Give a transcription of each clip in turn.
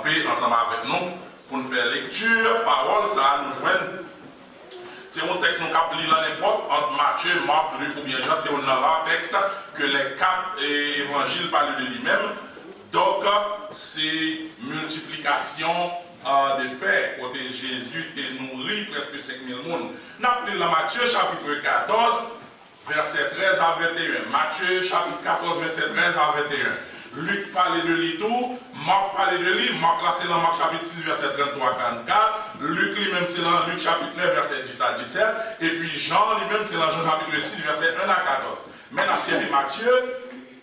camper ensemble avec nous pour nous faire lecture, parole, ça nous joindre. C'est un texte nous cap lire n'importe entre Matthieu, Marc, Luc ou bien Jean, c'est un texte que les quatre évangiles parlent de lui-même. Donc, c'est multiplication de paix, côté Jésus qui nourrit presque 5000 personnes. Nous appelons dans Matthieu chapitre 14, verset 13 à 21. Matthieu chapitre 14, verset 13 à 21. Luc parlait de lui tout, Marc parlait de lui, Marc là c'est dans Marc chapitre 6, verset 33 à 44. Luc lui-même c'est dans Luc chapitre 9, verset 10 à 17. Et puis Jean lui-même c'est dans Jean chapitre 6, verset 1 à 14. Maintenant, Pierre et Matthieu,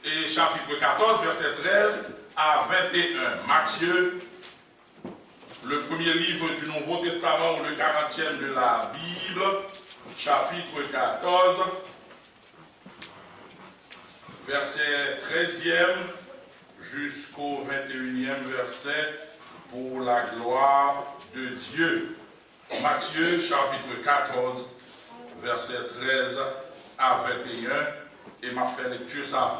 et chapitre 14, verset 13 à 21. Matthieu, le premier livre du Nouveau Testament, ou le 40e de la Bible, chapitre 14, verset 13e jusqu'au 21e verset, pour la gloire de Dieu. Matthieu, chapitre 14, verset 13 à 21, et m'a fait lecture ça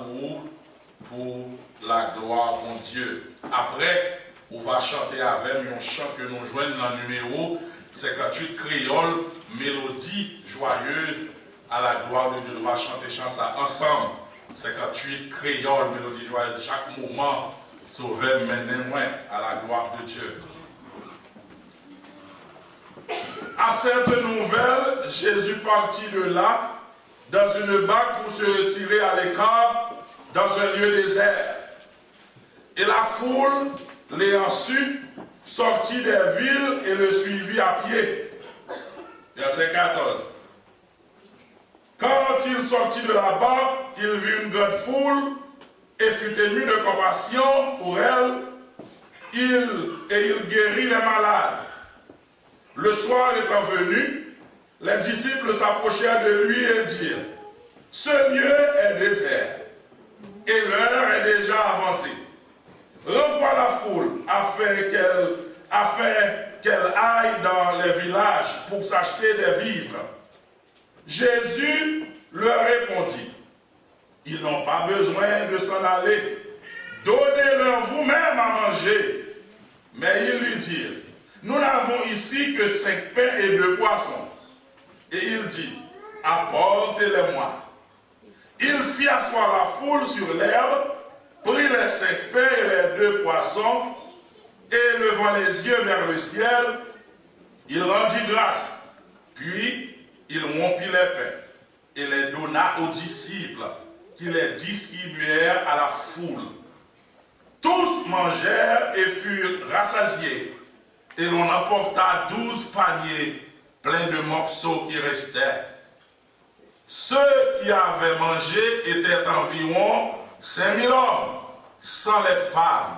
pour la gloire de Dieu. Après, on va chanter avec un chant que nous joignons dans le numéro 58 créole, mélodie joyeuse à la gloire de Dieu. On va chanter ça ensemble. 58 créole, mélodie joyeuse, chaque moment sauvé maintenant à la gloire de Dieu. À cette nouvelle, Jésus partit de là dans une barque pour se retirer à l'écart dans un lieu désert. Et la foule, l'ayant su, sortit des villes et le suivit à pied. Verset 14. Quand il sortit de la barque, il vit une grande foule et fut ému de compassion pour elle. Il guérit les malades. Le soir étant venu, les disciples s'approchèrent de lui et dirent: ce lieu est désert et l'heure est déjà avancée. Renvoie la foule afin qu'elle aille dans les villages pour s'acheter des vivres. Jésus leur répondit: ils n'ont pas besoin de s'en aller. Donnez-leur vous-même à manger. Mais ils lui dirent: nous n'avons ici que 5 pains et 2 poissons. Et il dit: apportez-les-moi. Il fit asseoir la foule sur l'herbe, prit les 5 pains et les 2 poissons, et levant les yeux vers le ciel, il rendit grâce. Puis il rompit les pains et les donna aux disciples, qui les distribuèrent à la foule. Tous mangèrent et furent rassasiés, et l'on emporta 12 paniers pleins de morceaux qui restaient. Ceux qui avaient mangé étaient environ 5000 hommes, sans les femmes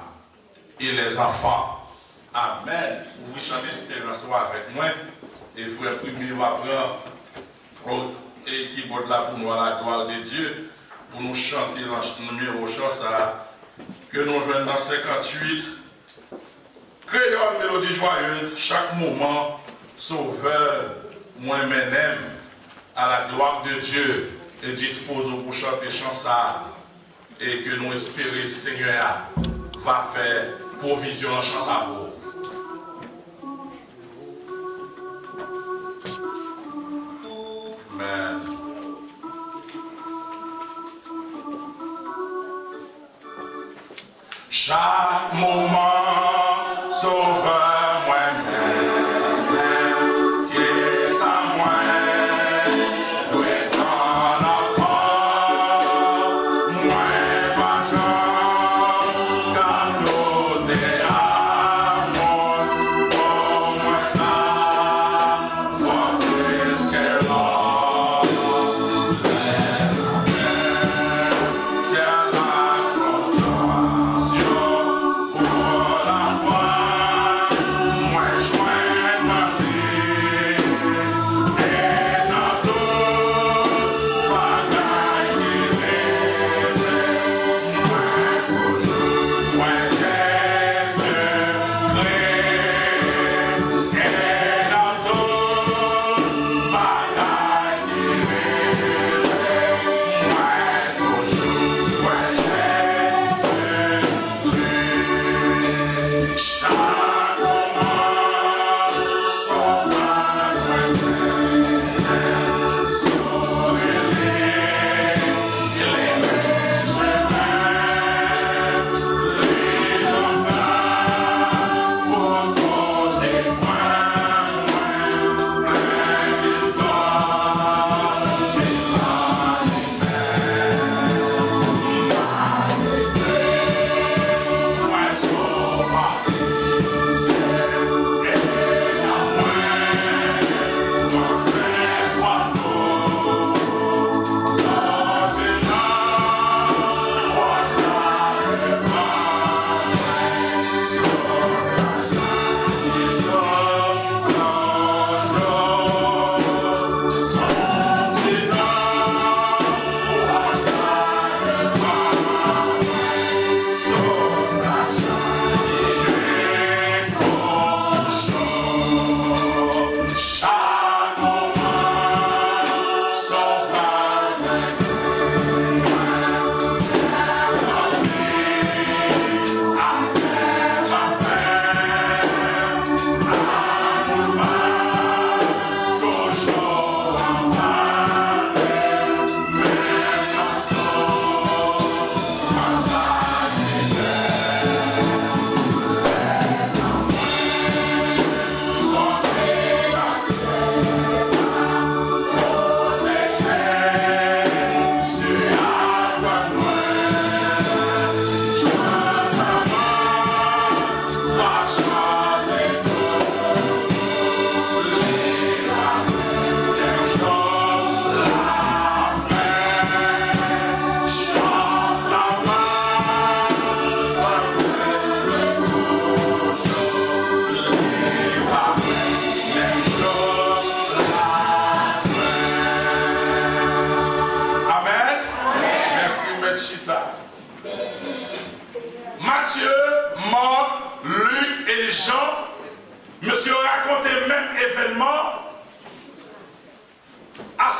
et les enfants. Amen. Vous chantez cette chanson avec moi, et frère Premier va prendre et qui borde là pour nous à la gloire de Dieu, pour nous chanter le numéro chant ça, que nous joignons dans 58. Créole, mélodie joyeuse, chaque moment, sauveur, moi-même, à la gloire de Dieu, et dispose pour chanter chanson, et que nous espérons, Seigneur, va faire provision en chanson. Amen. Chaque moment, sauveur moi-même, qui est à moi, doit en encore, moi pas Jean, cadeau des amours, pour moi ça, faut plus que l'or, c'est la constance. Oh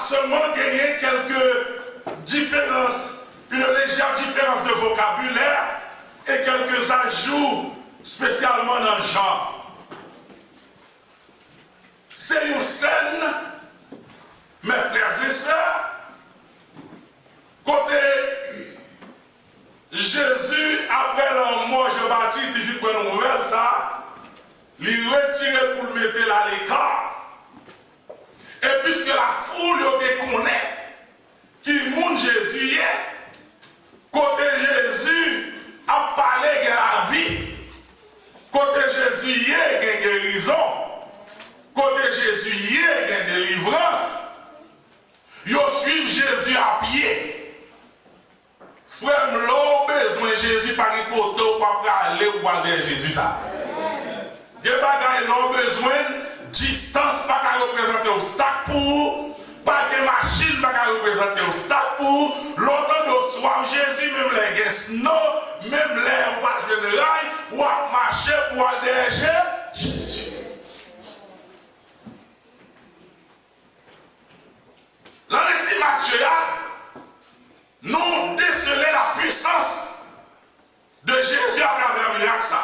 seulement gagné quelques différences, une légère différence de vocabulaire et quelques ajouts spécialement dans le genre. C'est une scène, mes frères et sœurs, côté Jésus, après la mort de Jean-Baptiste, il fit prendre une nouvelle, ça, il retirait pour le mettre à l'écart. Et puisque la foule connaît qui monte Jésus est, côté Jésus a parlé de la vie, côté Jésus y a une guérison, côté Jésus y a une délivrance, ils suivent Jésus à pied. Frère, l'on besoin de Jésus par les côtés pour aller ou aller Jésus ça. Des bagages l'ont besoin distance pas qu'à représenter obstacle pour pas de machine pas qu'à représenter obstacle pour l'autre de soir Jésus même les guests non même les on passe le rail ou à marcher pour aller Jésus. Dans le récit Matthieu, nous décelons la puissance de Jésus à travers miracle ça.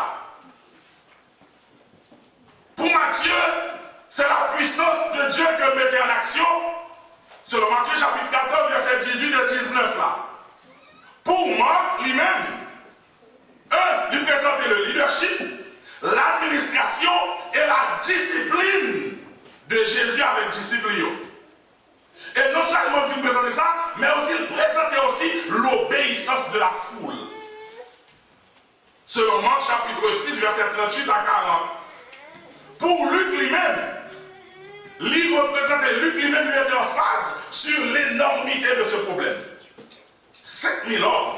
Pour Matthieu, c'est la puissance de Dieu que mettait en action, selon Matthieu chapitre 14, verset 18 et 19 là. Pour Marc lui-même, il présentait le leadership, l'administration et la discipline de Jésus avec discipline. Et non seulement il présentait ça, mais aussi il présentait aussi l'obéissance de la foule. Selon Marc chapitre 6, verset 38 à 40. Pour Luc lui-même, lui représentait, Luc lui-même lui était en phase sur l'énormité de ce problème. 5000 hommes,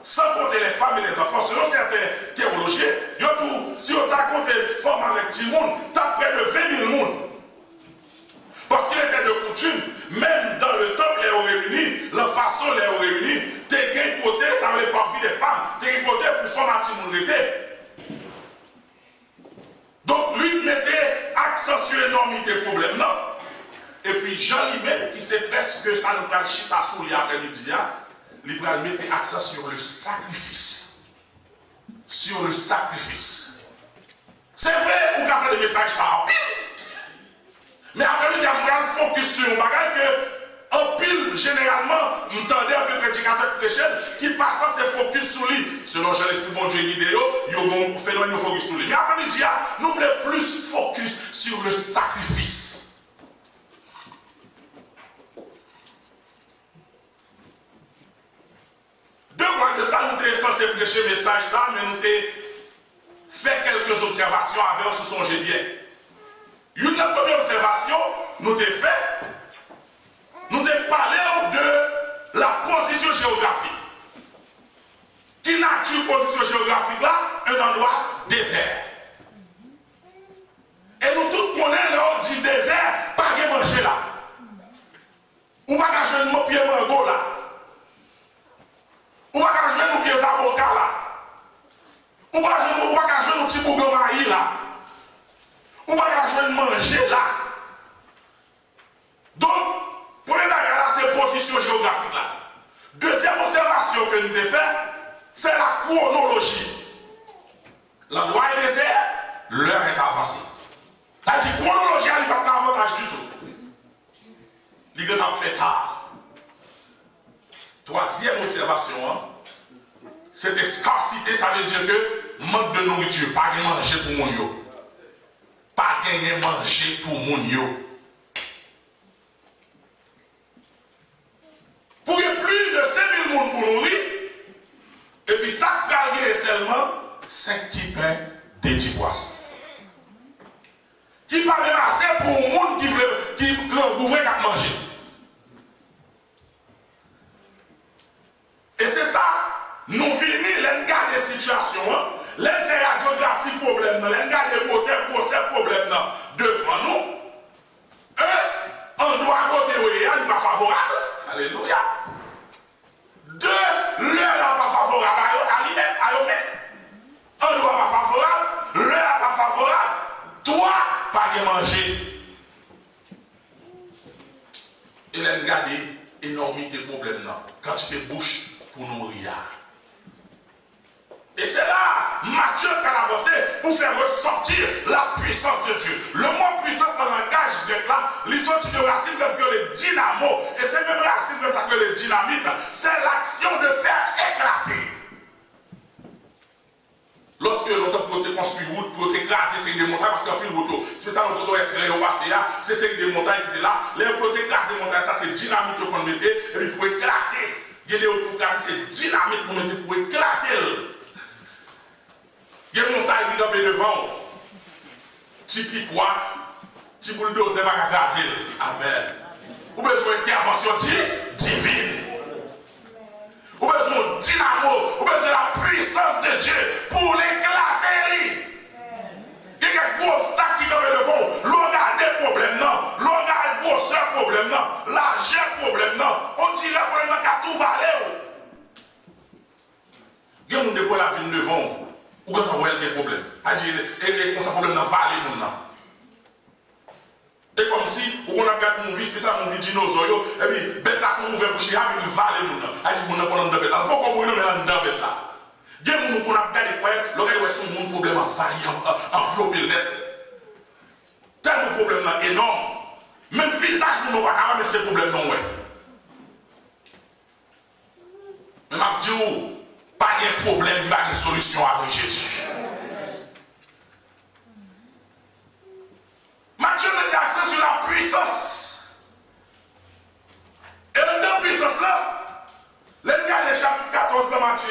sans compter les femmes et les enfants, selon certains théologiens, si on t'a compté femmes avec tout le monde, t'as près de 20 000 monde. Parce qu'il était de coutume, même dans le temple, les réunis, la façon les réunis, t'es gain côté, ça ne veut pas vie des femmes, t'es gain côté pour son anti-monde. Donc lui mettait accent sur l'énormité du problème, non? Et puis Jean lui-même, qui sait presque que ça nous prend le chita sous l'après-midi, il va mettre accent sur le sacrifice. Sur le sacrifice. C'est vrai, vous avez des messages ça en pile. Mais après-midi, on va focus sur un bagage que, en pile, généralement, vous entendez un peu prédicateur prêcher qui passe à se focus sur lui. Selon Jean-L'Esprit bon Dieu guidé, il y a un phénomène de focus sur lui. Mais après-midi, nous voulons plus focus sur le sacrifice. De quoi de ça, nous sommes censés prêcher le message, ça, mais nous avons fait quelques observations avec ce songe bien. Une première observation, nous avons fait, nous avons parlé de la position géographique. Qui nature position géographique là? Un endroit désert. Et nous tous connaissons là, du désert, pas de manger là. Ou pas de jouer nos pieds mango là. Ou pas de jouer nos pieds avocats là. Ou pas de jouer nos petits bougons maïs là. Ou pas de manger là. Donc, première bagarre là, c'est position géographique là. Deuxième observation que nous devons faire, c'est la chronologie. L'endroit est désert, l'heure est avancée. C'est-à-dire chronologie, elle n'a pas d'avantage du tout. Il a fait tard. Troisième observation, c'était scarcité, ça veut dire que manque de nourriture, pas de manger pour mon yo. Pas gagner manger pour mon yo. Pour y a plus de 5000 personnes pour nourrir, et puis ça permet seulement 5 petits pains de 10 poissons. Qui pas même assez pour un monde qui ouvre à manger. Et c'est ça, nous finissons, nous gardons la situation, nous faisons la géographie problème, nous gardons les procès problème devant nous. On doit côté il n'est pas favorable. Alléluia. Deux, l'heure n'est pas favorable à lui-même, à eux-mêmes. On ne doit pas favorable, l'heure n'est pas favorable. Toi, pas de manger. Et là, regardez énormité problème là. Quand tu te bouches pour nous rire. Et c'est là, Matthieu qui a avancé pour faire ressortir la puissance de Dieu. Le mot puissance dans le langage grec là, ils sont une racine comme que le dynamo. Et c'est même racine comme ça que le dynamite. C'est l'action de faire éclater. Lorsque l'on peut construire une route pour écraser ces montagnes, parce qu'en plus le route, spécialement quand on est très au passé, c'est ces des montagnes qui étaient là. Les pour écraser les montagnes, ça c'est dynamite qu'on mettait, et puis pour éclater. Il y a des autres pour écraser, c'est dynamite qu'on mettait pour éclater. Il y a une montagne qui est devant. Tu piques quoi? Tu bulldozer va écraser. Amen. Ou besoin d'intervention divine. Ou besoin de dynamo. Ou besoin de la puissance de Dieu pour l'éclater. Il y a quelques obstacles qui sont devant. L'on a des problèmes, non. L'on a un grosseur problème, non. L'argent problème, non. On dirait problème qu'à tout valer. Il y a des problèmes qui viennent devant. Ou quand on voit des problèmes. Et comme ça, problème dans valer mon nom. Et comme si, on a regardé mon vie, spécialement mon vie dinosaure, et puis, bête là, on ouvre bouche, il va valer mon nom. Il dit, mon nom, on a bête là. Pourquoi on a dans bête là? Il y a des gens qui ont regardé quoi, l'oreille, son mon problème a failli, enveloppé net. Tellement de problème là, énorme. Même visage, nous n'avons pas capable de ces problèmes non, ouais. Mais je dis, pas de problème, il n'y a pas de solution avec Jésus. Matthieu met l'accent sur la puissance. Et dans puissance là, les gars, le chapitre 14 de Matthieu,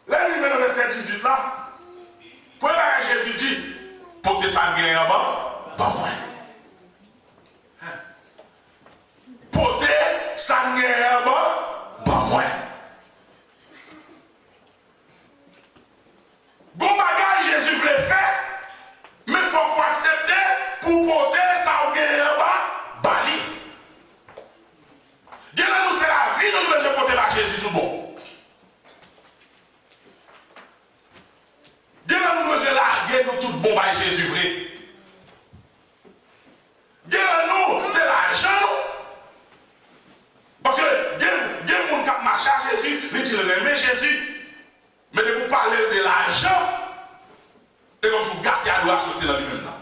les livres dans le verset 18 là, pour Jésus dit, pour que ça gagne en bas, pas moins. Pour que ça gagne en bas, pas moins. Bon bagage Jésus voulait faire, mais il faut qu'on accepter pour porter ça au guerre en bas, bali. Dieu nous c'est la vie, nous devons porter la Jésus tout bon. Dieu nous devons larguer nous tout bon par Jésus vrai. Dieu nous c'est l'argent. Parce que Dieu nous qui marche à Jésus, il dit aimer Jésus. Mais de vous parler de l'argent, et comme vous gardez à doigt sauter dans lui-même là.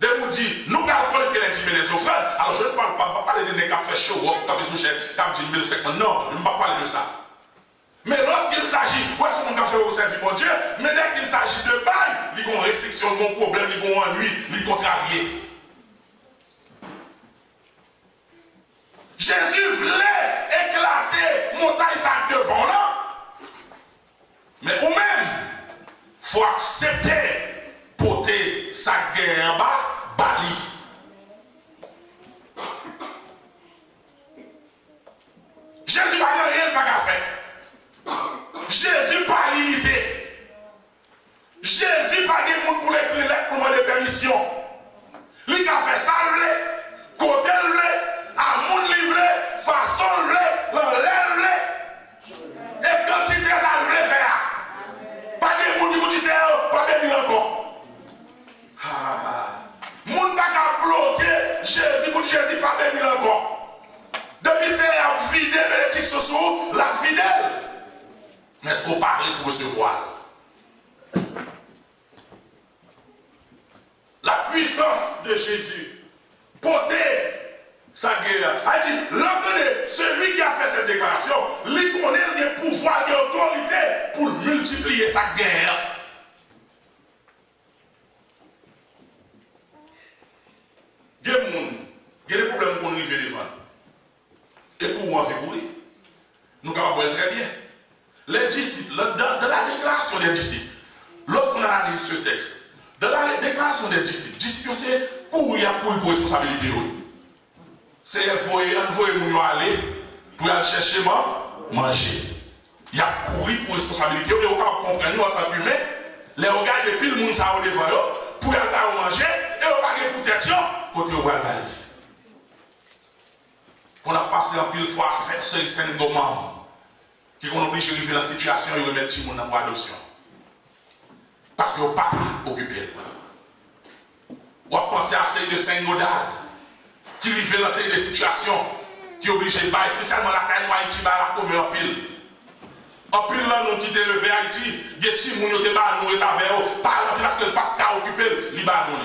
De vous dire, nous allons collecter les 10 000 les offrandes, alors je ne parle pas parler de nègres qui fait show off, qui fait 10 000 50. Non, je ne vais pas parler de ça. Mais lorsqu'il s'agit, où est-ce qu'on a fait au service mon Dieu, mais dès qu'il s'agit de bail, il y a une restriction, il y a un problème, il y a un ennui, il y a contrarié. Jésus voulait éclater montagne sac devant là. Mais ou même, il faut accepter porter sa guerre en bas, bali. Jésus n'a rien à faire. Jésus pas limité. Jésus pas des gens pour les clés pour demander permission. Il a fait ça, côté à monde livré, façon l'enlève. Et quantité ça le faire. Pas de monde qui dit pas de encore. Monde pas qu'à bloquer Jésus pour Jésus pas de encore. Depuis c'est la fidèle bénédiction sociaux, la fidèle. Mais est-ce qu'on parle pour recevoir? La puissance de Jésus, porter sa guerre. A dit, celui qui a fait cette déclaration, il connaît des pouvoirs, des autorités pour multiplier sa guerre. Il y a des problèmes qu'on arrive devant. Et pour on fait courir. Nous capables très bien. Les disciples, dans la déclaration des disciples, lorsqu'on analyse ce texte, dans la déclaration des disciples, c'est courir pour responsabilité. C'est envoyer nous aller pour aller chercher manger. Il y a couru pour responsabilité. Et on va comprendre en tant qu'humain, les regards depuis le monde ça au devant pour aller manger et on va aller pour tête côté on va aller. On a passé en pile fois 5 moments qui ont obligé de vivre dans la situation et de remettre tout le monde en adoption. Parce que on pas occupé. On a pensé à celle de 5 modales qui qui vivent dans des situations qui obligent de bailler, spécialement la caille Haïti, la commune en pile. En pile, là, nous qui élevé levé Haïti, des petits gens qui ont été nous et avec eux, c'est parce que le pas qu'à occuper le Libanon.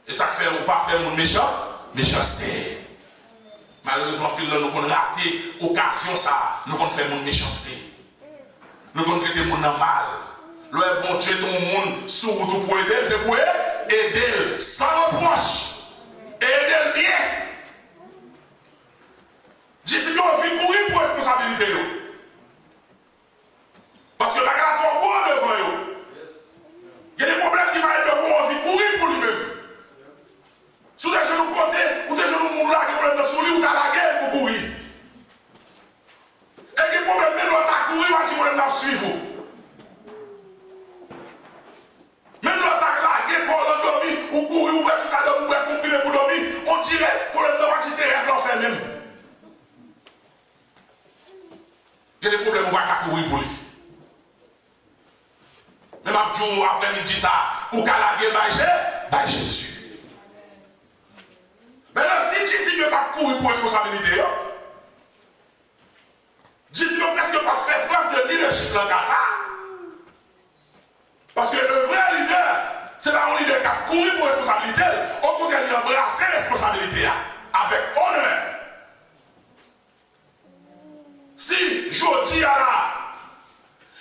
Et ça fait ou pas faire mon méchanceté. Malheureusement, pile là, nous avons raté l'occasion, ça, nous avons fait mon méchanceté. Nous avons traité mon mal. Le bon Dieu, ton monde, sous tout pour aider, c'est pour aider sans reproche. Aider bien. Jésus a envie de courir pour responsabilité. Parce que la garde est trop bon devant eux. Il y a des problèmes qui vont être devant eux, envie de courir pour lui-même. Sous des genoux côté, ou des genoux là qui vont être sous lui, ou t'as la guerre pour courir. Et les problèmes, même l'autre à courir, ou tu problème d'en suivre. Même l'autre à la guerre pour dormir, ou courir, ou rester à dormir, ou comprimer pour dormir, on dirait, problème de voir qui se rêve l'enfer même. Il y a des problèmes où on va courir pour lui. Même après-midi, ça, ou qu'à la guerre, by Jésus. Mais là, si Jésus ne pas courir pour responsabilité, Jésus ne presque pas fait preuve de leadership dans ça. Parce que le vrai leader, c'est pas un leader qui a couru pour responsabilité, au contraire, il embrasse ses responsabilités avec honneur. Si je dis à la,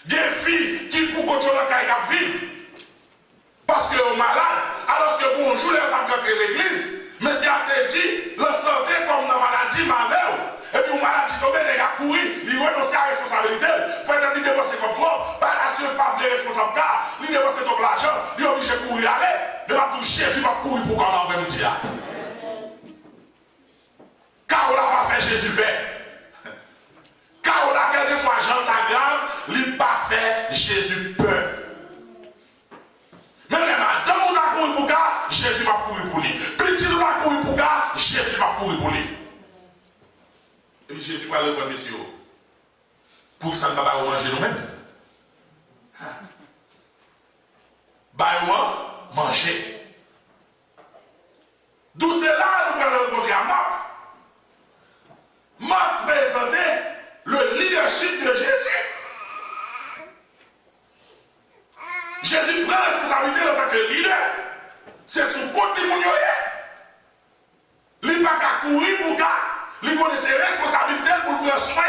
des filles qui pour contrôler la vivre, parce qu'elles sont malades, alors que bonjour, elles vont rentrer l'église, mais si on te dit, la santé comme dans la maladie, et puis une maladie tombée, les gars courir, ils renoncent à la responsabilité, peut-être qu'ils dépensent comme toi, pas la science, pas les responsables, ils dépensent ton l'argent, ils sont obligés de courir aller, mais pas toucher, Jésus va courir pour qu'on en après-midi. Car on n'a pas fait Jésus Père. Car on a quel que soit gentil grave, il n'a pas fait Jésus peur. Même les madame on a couru pour ça, Jésus va courir pour lui. Petit on a couru pour ça, Jésus va courir pour lui. Et puis Jésus va le prendre, messieurs. Pour que ça ne va pas manger nous-mêmes. Bah, manger. D'où c'est là nous allons rencontrer à Marc. Marc présentait le leadership de Jésus. Jésus prend la responsabilité en tant que leader. C'est son côté de il n'a pas qu'à courir pour ça. Il connaît ses responsabilités pour prendre soin.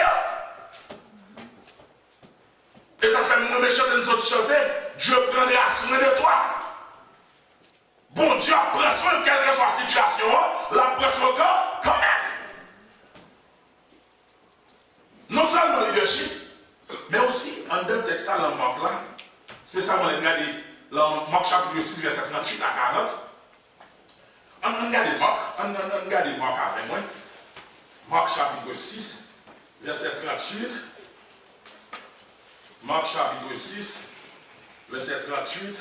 Et ça fait mon méchant de nous autres chanter. Dieu prendra soin de toi. Bon Dieu prend soin de quelle que soit la situation. La prend soin quand même. Non seulement le leadership, mais aussi en deux textes dans le Marc là, spécialement regardez dans Marc chapitre 6, verset 38 à 40. On regarde Marc, avec moi. Marc chapitre 6, verset 38. Marc chapitre 6, verset 38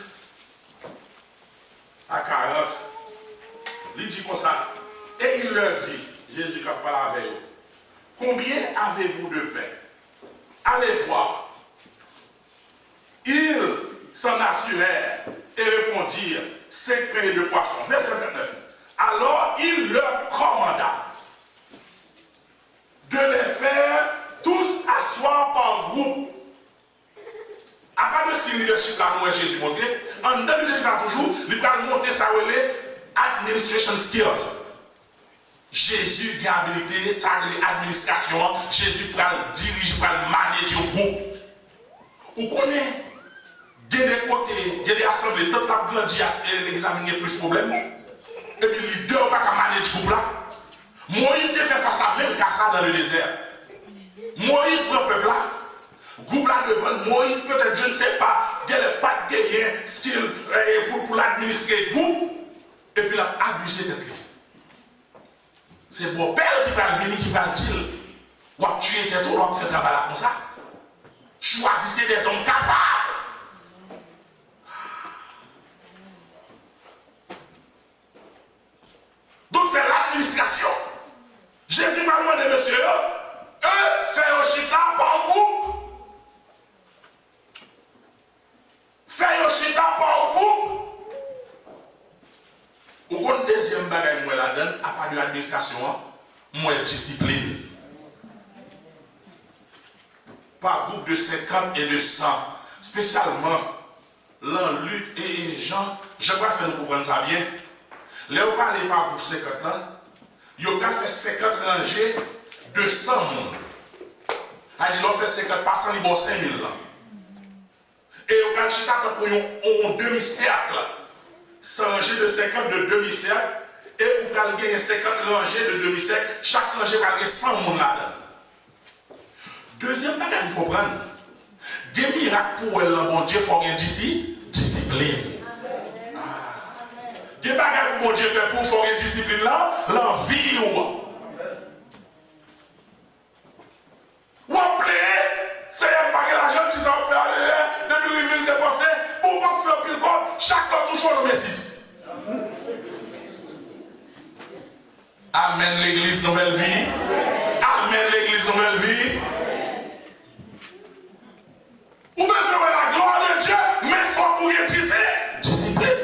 à 40. Il dit comme ça. Et il leur dit, Jésus qui parle avec eux, combien avez-vous de pain? Allez voir. Ils s'en assurèrent et répondirent 5 pains de poisson. Verset 29. Alors il leur commanda de les faire tous asseoir par groupe. À part de ce leadership là, nous Jésus montré, en deux leadership là toujours, il va monter sa relais administration skills. Jésus a habilité, ça l'administration, Jésus va diriger, va manager le groupe. Vous connaissez, il y a des côtés, il y a des assemblées, tant la grandit, l'examiner plus de problèmes. Et puis les deux n'ont pas qu'à manager le groupe là. Moïse a fait face à même qu'à ça dans le désert. Moïse prend le peuple là. Groupe là devant Moïse, peut-être je ne sais pas, il n'y a pas de guerrier skill pour l'administrer le groupe. Et puis il a abusé de lui. C'est mon père qui va venir, qui va dire, ou à tuer tes tours, ou à faire travail comme ça. Choisissez des hommes capables. Donc c'est l'administration. Jésus m'a demandé, monsieur, eux, faire un chita par groupe. Faire un chita par groupe. la donne, à part de l'administration, moins discipline. Par groupe de 50 et de 100, spécialement l'an Luc et Jean, je crois que nous comprenons ça bien. Là, on parle par groupe 50 ans, il y a fait 50 rangées de 100 monde. Il a fait 50 passants, il y a 5000 ans. Et on a chita pour un demi-cercle, 100 rangées de 50 de demi-cercle, et on a gagné 50 rangées de demi-cercle, chaque rangée va gagner 100 monde là-dedans. Deuxième bagage, vous comprenez? Des miracles pour elle, bon Dieu, il faut gagner d'ici, discipline. Des bagages que bon Dieu fait pour faire une discipline là, l'envie ou. Ou appelez, c'est un bagage l'argent qui s'en fait depuis le ville dépensé, pour pas faire pile compte, chaque fois toujours le Messie. Amen l'église nouvelle vie. Amen l'église nouvelle vie. Ou bien c'est la gloire de Dieu, mais il faut pour y discipline.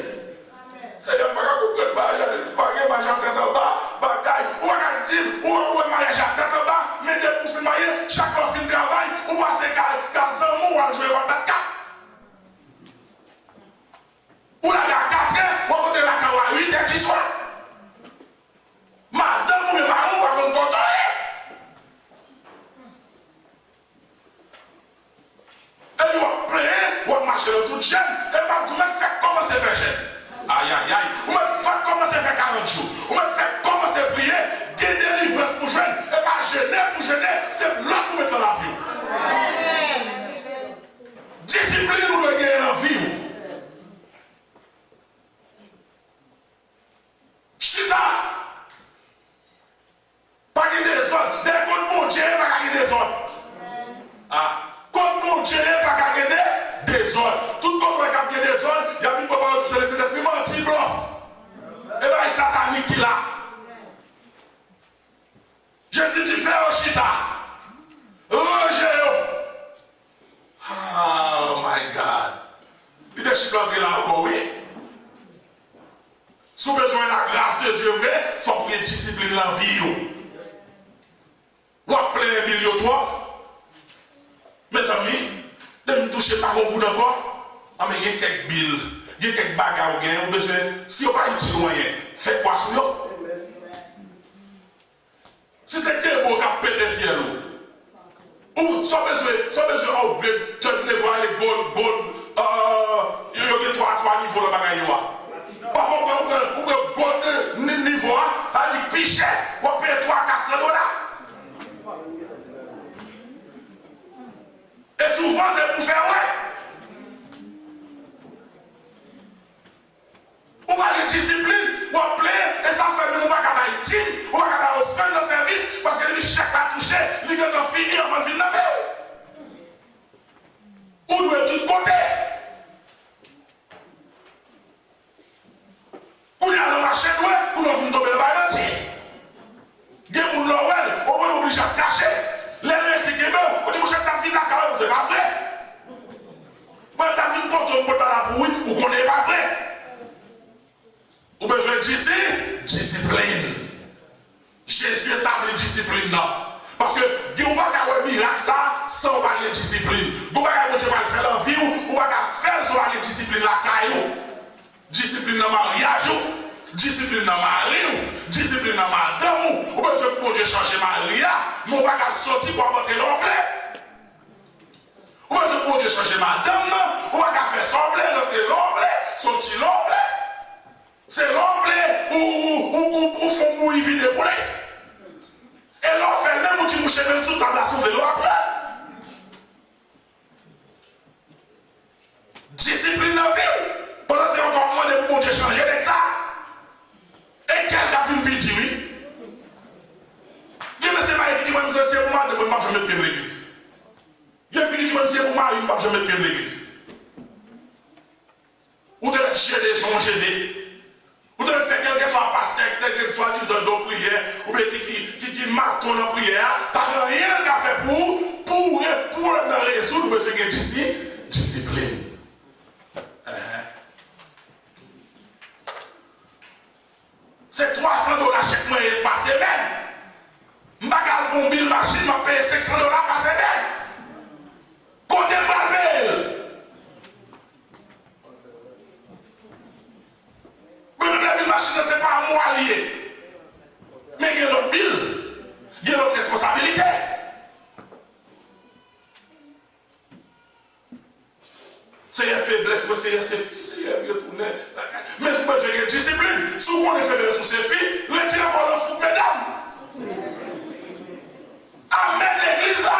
C'est un bagage que vous pouvez faire, mariage en tête en bas, bataille, ou à dire, ou mariage en tête en bas, mais des pour finir, chaque fois fin de travail, ou passer qu'à Zamou, ou à jouer à la 4. Ou la 4 heures, ou à côté la 8 heures du soir. Madame, ou mes parents, ou à contre contrôler. Et ou à pleurer, ou à marcher dans toute chaîne, et pas tout le monde fait comment c'est fait chaîne. Aïe, aïe, aïe. Vous me faites commencer à faire 40 jours. Vous me faites commencer à prier. Des délivrances pour jeûner. Et pas jeûner pour jeûner. C'est là que vous mettez dans la vie. Discipline, nous devons gagner dans la vie. Chita. Pas qu'il y ait des autres. Des comptes mon Dieu, pas qu'il y ait des autres. Ah. Compte mon Dieu, pas qu'il y ait des autres. Tout compte qui y a des autres, il y a une préparation de ce Saint-Esprit anti-bluff. Et bien, il satanique qui là. Jésus dit fais au chita. Roger. Oh my God. Il est chita là encore, oui. Si vous avez besoin de la grâce de Dieu, il faut qu'il y ait discipline dans la vie. Vous appelez un million toi. Mes amis, ne me touchez pas au bout d'encore. Ah, mais il y a quelques billes, il y a quelques bagages, il y a besoin. Si on n'a pas utile moyen, faites quoi sur eux? Si c'est que vous avez pété fier, ou sans besoin, upgrade, tu les voir les gold, il y a 3 niveaux de bagages. Parfois, vous avez gold niveau, à dire pichet, vous payez $300-400. Et souvent, c'est pour faire ouais. Ou pas de discipline, ou appeler, et ça fait de nous pas qu'à Haïti, ou pas qu'à offrir nos services, parce que lui, chaque pas touché, lui, quand on finit, on va finir la paix. Ou doit être tout côté. Ou il y a le marché, ou nous venons tomber le bail. Il y a un Noël, on va l'obliger à cacher. Les récits qui sont on dit, mon chef, ta fille, la carrière, c'est pas vrai. Moi, ta fille, quand on peut pas la brouille, ou qu'on n'est pas vrai. Ou besoin de discipline. Jésus établit discipline là. Parce que Dieu ne va pas faire un miracle ça sans parler de discipline. Vous ne pouvez pas faire dans la vie ou pas faire sans parler de discipline la caillou. Discipline dans le mariage, discipline dans le mari, discipline dans madame. Ou besoin que Dieu change Maria, mais on ne va pas sortir pour apporter l'enveloppe. Ou besoin que Dieu change madame, on ne va pas faire sauver, rentrer l'enveloppe, sortir l'enveloppe. C'est l'enveloppe ou font mourir vide pour les. Et l'on fait même où tu mouches même sous table à sauver l'eau après. Discipline dans la vie. Pendant que c'est encore moins de bon Dieu changer avec ça. Et quel a vu une pitié, oui? Dieu me sait pas qui dit moi c'est pour moi de ne pas mettre pied dans l'église. Dieu fini dit moi c'est pour moi de ne pas mettre pied dans l'église. Ou de chier des gens gênés. Ou devez faire quelque chose à pasteur, qui soit disant de prière, ou bien qui marteau dans la prière, pas rien qu'à faire pour le résoudre, vous devez faire discipline. C'est $300 chaque mois par semaine. Je ne vais pas pour 1000 machines, je vais payer $500 par semaine. Côté Babel. Mais la machine, ce n'est pas à moi lié. Mais il y a l'autre bill. Il y a l'autre responsabilité. C'est une faiblesse, c'est une fils, c'est retourner. Mais je besoin de discipline. Si on est faiblesse sur ses filles, retirez-moi le fou, mesdames. Amen, l'église là.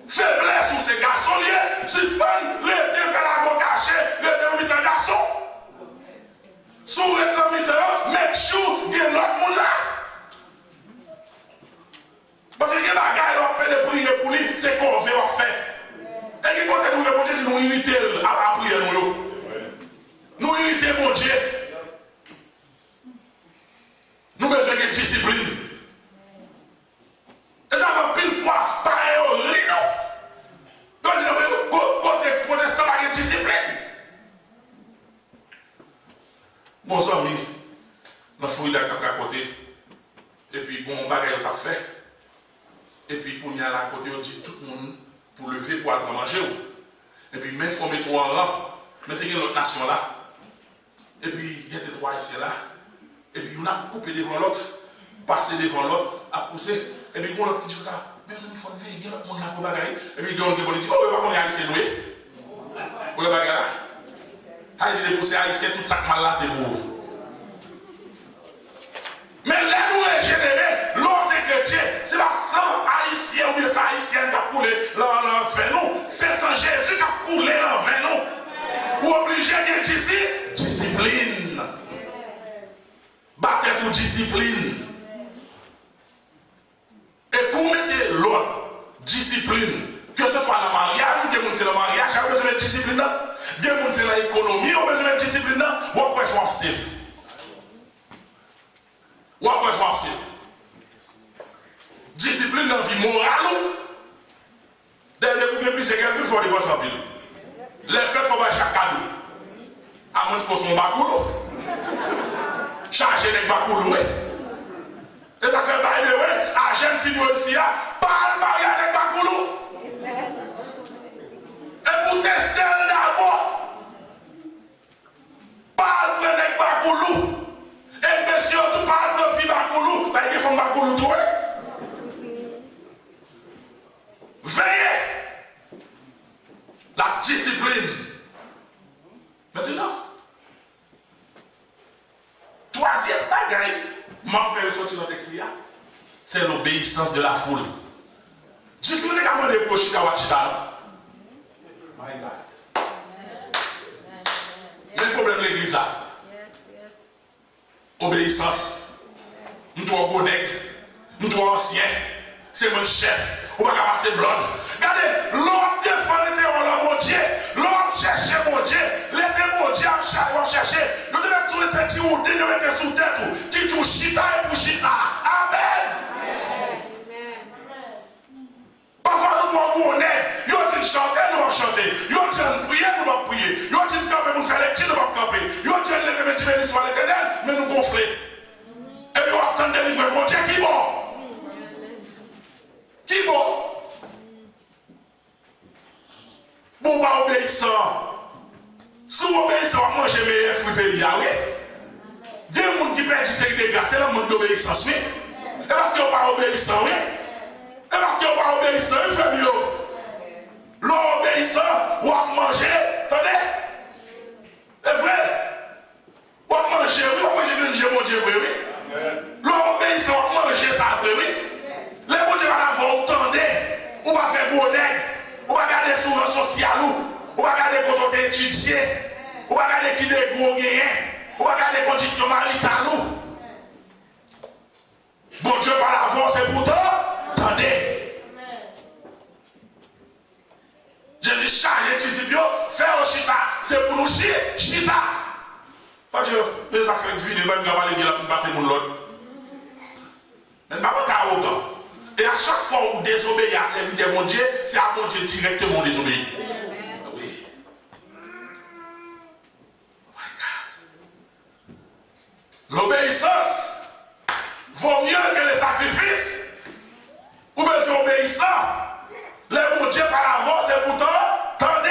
Faiblesse sur ces garçons liés, suspendre le défait la go caché, le défait un garçon. Sous le défait, make sure qu'il y a l'autre monde là. Parce que les bagailles, on peut les prier pour lui, c'est qu'on veut faire. Et qui compte nous répondre, nous irriter à prier nous. Nous irriter mon Dieu. Nous besoin de discipline. Et ça va pile fois, pareil au lino. Nous disons, côté protestant, pas de discipline. Bon, ça, oui, nous fouillons d'accord à côté. Et puis, bon, bagaille, on t'a fait. Et puis, on y a là à côté, on dit tout le monde pour lever, pour aller manger. Et puis, même former trois rangs, mettez l'autre nation là. Et puis, il y a des trois ici là. Et puis, on a coupé devant l'autre, passé devant l'autre, à pousser. Et puis, on a dit ça, mais il faut lever, il y a l'autre monde là pour bagaille. Et puis, il y a l'autre qui dit, oh, oui, on est haïtien, oui. Oui, bagaille là. Haïtien, poussé haïtien, tout ça mal là, c'est pour. Mais là, nous régénérer, l'on chrétien, c'est pas sans haïtien ou bien sans haïtien qui a coulé dans le vin nous. C'est sans Jésus qui a coulé dans le vin nous. Ou obligé d'être ici, discipline. Battez pour discipline. Et pour mettre l'autre discipline, que ce soit le mariage, des gens c'est le mariage, il y a besoin de discipline. Des gens c'est l'économie, il y a besoin de discipline. Ou après, je m'en sais. Ou après, je m'en sais. Discipline dans la vie morale. D'ailleurs, vous avez plus de il faut des bonnes pile. Les fêtes, il faut pas chaque cadeau. À moins que son bacoulou. Charger les bacoulou, oui. Et ça fait bail de ouais, à jeune fille aussi, pas le mariage avec bacoulou. Et pour tester d'abord, pas le prendre avec bacoulou. Et bien surtout, pas le prendre fille bacoulou, parce qu'ils font bacoulou tout, veillez la discipline. Maintenant, troisième bagaille, m'a fait ressortir dans le texte, c'est l'obéissance de la foule. Discipline comment décrocher Kawachita. My God. Il y a un problème de l'église là. Obéissance. Nous sommes bons nègres, nous sommes anciens, c'est mon chef. Ou pas passer blonde. Regardez, l'autre défendait mon Dieu, l'autre cherchait mon Dieu, laissez mon Dieu chercher. Nous devons trouver cette petite route, nous devons mettre sous tête, qui tout chita et pour chita. Amen. Parfois nous devons nous honnêtes, nous devons chanter, nous devons chanter, nous devons prier, nous devons prier, nous devons camper, nous faire les petits, nous devons camper, nous devons lever les petits sur l'éternel, mais nous gonfler. Et nous attendons des livres, mon Dieu qui est bon. Qui bon? Bon, pas obéissant. Si vous obéissez, vous mangez meilleur fruit pays. Oui. Des gens qui perdent des grâces, c'est le monde d'obéissance. Oui. Et parce qu'ils n'ont pas obéissant, oui. Et parce qu'ils n'ont pas obéissant, ils font mieux. L'obéissant, vous mangez, attendez. C'est vrai. Vous mangez, oui, vous mangez, mon Dieu, oui. L'obéissant, vous mangez ça, oui. Les gens qui vont entendre, ou va faire bonheur, ou va regarder sur le social, ou va regarder quand on est étudié, ou va regarder qui est gros gagnant, ou va regarder les conditions maritales. Bon Dieu par l'avant, c'est pour toi, attendez. Jésus charge les disciples, faire au chita, c'est pour nous chier, chita. Pas Dieu, les affaires de vie, les mêmes gars, les gars, pour passer pour l'autre. Mais pas arrogant. Et à chaque fois où vous désobéissez à servir de mon Dieu, c'est à mon Dieu directement désobéir. Oui. Oh my God. L'obéissance vaut mieux que les sacrifices. Ou besoin obéissant. Le bon Dieu par avance et pourtant, tendez.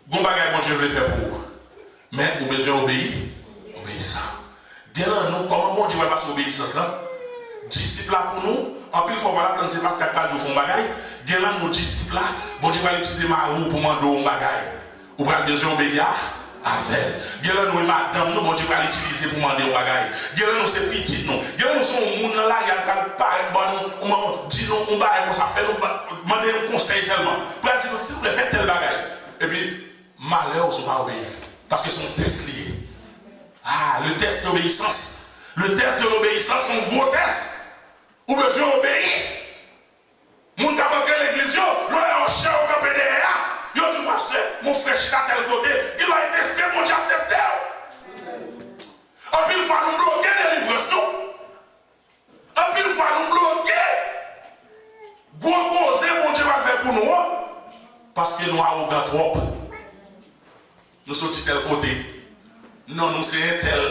Bon bagage, mon Dieu veut faire pour vous. Mais vous besoin obéir. Obéissant. Bien nous, comment mon Dieu va passer l'obéissance là? Disciples là pour nous. En plus, il faut voir quand c'est parce qu'il y a font bagaille. Bien là, nos disciples là, bon Dieu va utiliser ma roue pour demander un bagaille. Vous avez besoin d'obéir avec. Bien là, nous, madame, nous, bon Dieu va l'utiliser pour demander un bagaille. Bien là, nous, c'est petit, nous. Bien là, nous sommes au monde là, il y a pas on dit non, on va comme ça fait, nous demander un conseil seulement. Pour dire, si vous voulez faire tel bagaille. Et puis, malheur, vous ne pas obéir. Parce que c'est un test lié. Ah, le test d'obéissance. Le test de l'obéissance, c'est un gros test. Ou besoin d'obéir. Mon tabac l'église, l'on est en chien au campé derrière. Yo dit, mon frère, je suis à tel côté. Il a testé, mon Dieu a testé. En plus, il faut nous bloquer des livres. En plus, il faut nous bloquer. Gros, mon Dieu va faire pour nous. Parce que nous arrogants trop. Nous sommes de tel côté. Non, nous sommes un tel.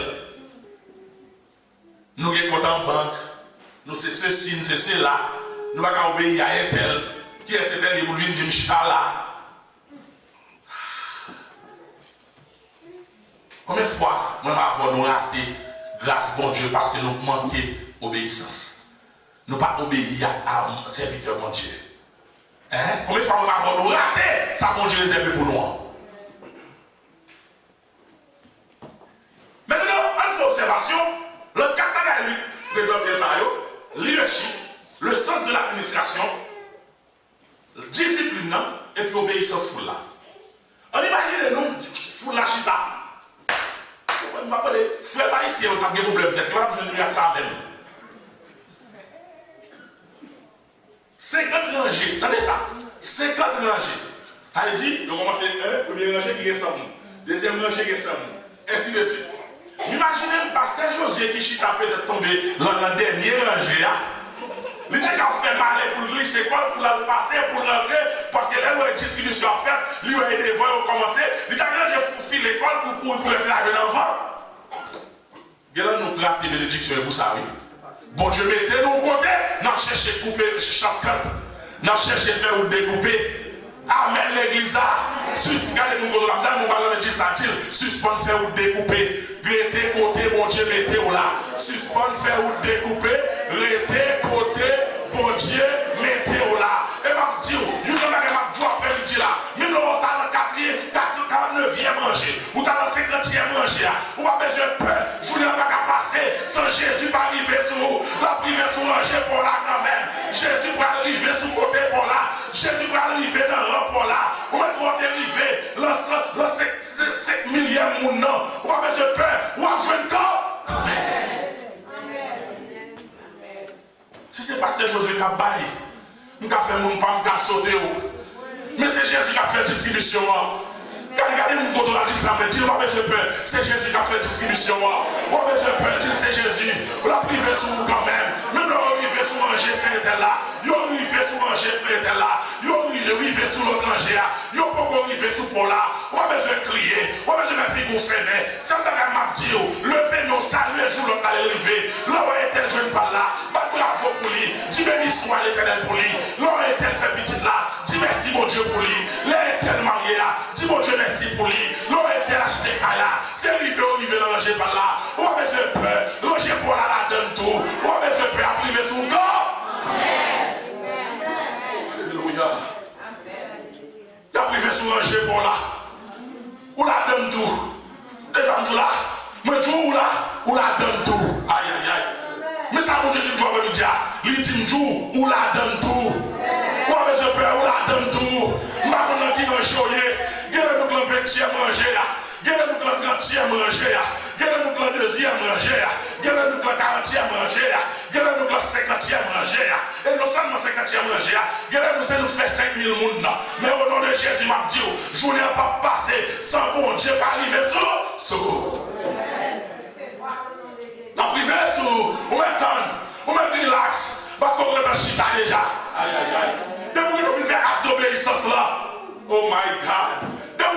Nous sommes compte en banque. Nous sommes ceci, nous sommes cela. Nous ne pouvons pas obéir à un tel. Qui est ce tel? Il vous dit, je suis là. Combien de fois nous avons raté grâce bon Dieu parce que nous manquons d'obéissance? Nous ne pouvons pas obéir à un serviteur bon Dieu. Hein? Combien de fois nous avons raté ça bon Dieu réservé pour nous? Maintenant, en observation, le cadre lui présenté ça, leadership, le sens de l'administration, discipline et puis obéissance full là. On imagine nous, full la chita. On m'a parlé, frère pas ici, on a des problèmes, peut-être qu'il va nous dire ça même. 50 rangées, attendez ça, 50 rangées. Elle dit, on commence première rangée qui est 100 mou, deuxième rangée qui est 100 mou, ainsi de suite. Imaginez le pasteur Josué qui chita peut-être tombé dans la dernière rangée. Il n'a qu'à faire mal pour lui, c'est quoi pour le passer, pour rentrer, parce que là où la distribution a fait, lui a aidé à commencer, il a fait l'école pour courir pour laisser la jeune enfant. Il y a nous gratte les bénédictions pour ça, oui. Bon Dieu, mettez-nous au côté, nous cherchons à couper chaque camp, nous cherchons à faire ou découper. Amen l'église. Regardez-nous comme là, nous allons dire ça, suspendre, faire ou découper. Restez côté, bon Dieu, mettez-vous là. Suspendre, faire ou découper. Restez côté, bon Dieu, mettez-vous là. Et ma dit, vous n'avez pas de joie après-midi là. Même là, on a le 49e rangé, ou dans le 50e rangé, ou pas besoin de peur. Je ne vais pas passer sans Jésus pas arriver sur vous. La prière sur rangé pour là quand même. Jésus va arriver sur côté pour là. Jésus va arriver dans le rang pour là. Ou va arriver le 5 millième monde non. Ou pas besoin de peur. Ou à jouer le corps. Si c'est pas ce Jésus qui a baillé, nous avons fait mon pas, nous sauter. Mais c'est Jésus qui a fait distribution. Quand regardez mon côté là, dit ça me dit, on va besoin de peur. C'est Jésus qui a fait distribution. On va besoin de peur, dit c'est Jésus. On l'a privé sur vous quand même. Même là, on arrive sur manger, c'est là. Ils ont arrivé sur manger, c'est là. Ils ont arrivé sur l'autre manger. Ils ont pas arrivé sur pour là. On va besoin de crier. On va besoin de figure fenêtre. Ça me donne m'a dit, levez-nous, saluez le jour où on va arriver. Là où est-elle jeune par là? Pas bravo pour lui. Dis béni soit l'éternel pour lui. Là où est-elle fait petite là? Dis merci mon Dieu pour lui. Là est-elle mariée là? Dis mon Dieu merci pour lui. Là où est-elle acheté là? C'est arrivé dans ranger par là. On va besoin de peur. Ranger pour là, la donne tout. On va besoin de peur à priver sur le corps. Alléluia. La privé sur ranger pour là. Ou la donne tout. Les hommes là. Mais tout ou là. Ou la donne tout. Aïe aïe aïe. Mais ça vous dit que dois me dire. Il dit tout ou la donne tout. On va besoin de peur ou la donne tout. Maintenant qui va jouer. Gardez-nous le 20e rangé là. Gardez-nous le 30e rangé là. Gardez-nous le 2e rangé là. Gardez-nous le 40e rangé là. Gardez-nous le 50e rangé là. Et non seulement 50e rangé là. Gardez-nous c'est nous fait 5000 personnes. Mais au nom de Jésus, m'a dit, je n'ai pas passé sans bon Dieu pas arriver sur. Non, privé sur. On met relax. Parce qu'on est en chita déjà. Aïe aïe aïe. Depuis que nous faisons acte d'obéissance là. Oh my God.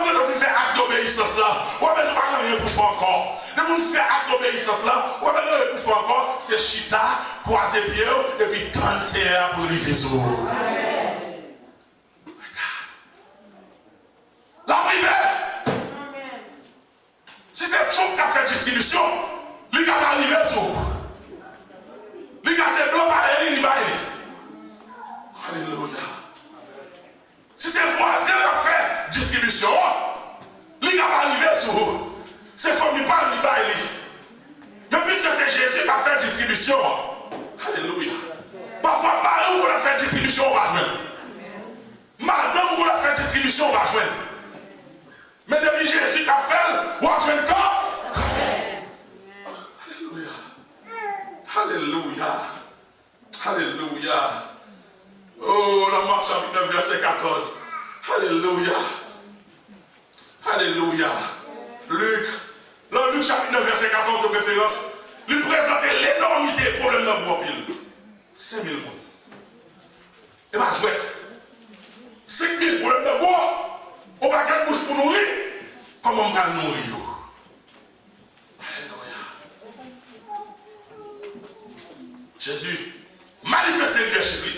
vous devez faire acte d'obéissance là, ou bien je ne pas rien pour faire encore. De vous faire acte d'obéissance là, ou bien rien pour faire encore, c'est chita, croiser pied, et puis 30 heures pour arriver sur vous. La privée. Si c'est Trump qui a fait distribution, lui qui va arriver sur vous. Lui qui a ses blancs par il va aller. Alléluia. Si c'est voisin qui a fait distribution, lui qui va arriver sur vous. C'est famille par il va aller. Mais puisque c'est Jésus qui a fait distribution, alléluia. Parfois, Marie, vous a fait distribution, on va joindre. Madame, vous a fait distribution, on va joindre. Mais depuis Jésus qui a fait, on va joindre quand? Alléluia. Alléluia. Alléluia. Oh, la Marc chapitre 9, verset 14. Alléluia. Alléluia. Luc chapitre 9, verset 14 de préférence, lui présentait l'énormité des problèmes dans le bois pile. 5 000 personnes. Et bien, je vais. 5 000 problèmes de bois, on va gagner bouche pour nourrir. Comment on va nourrir? Alléluia. Jésus manifestait le leadership.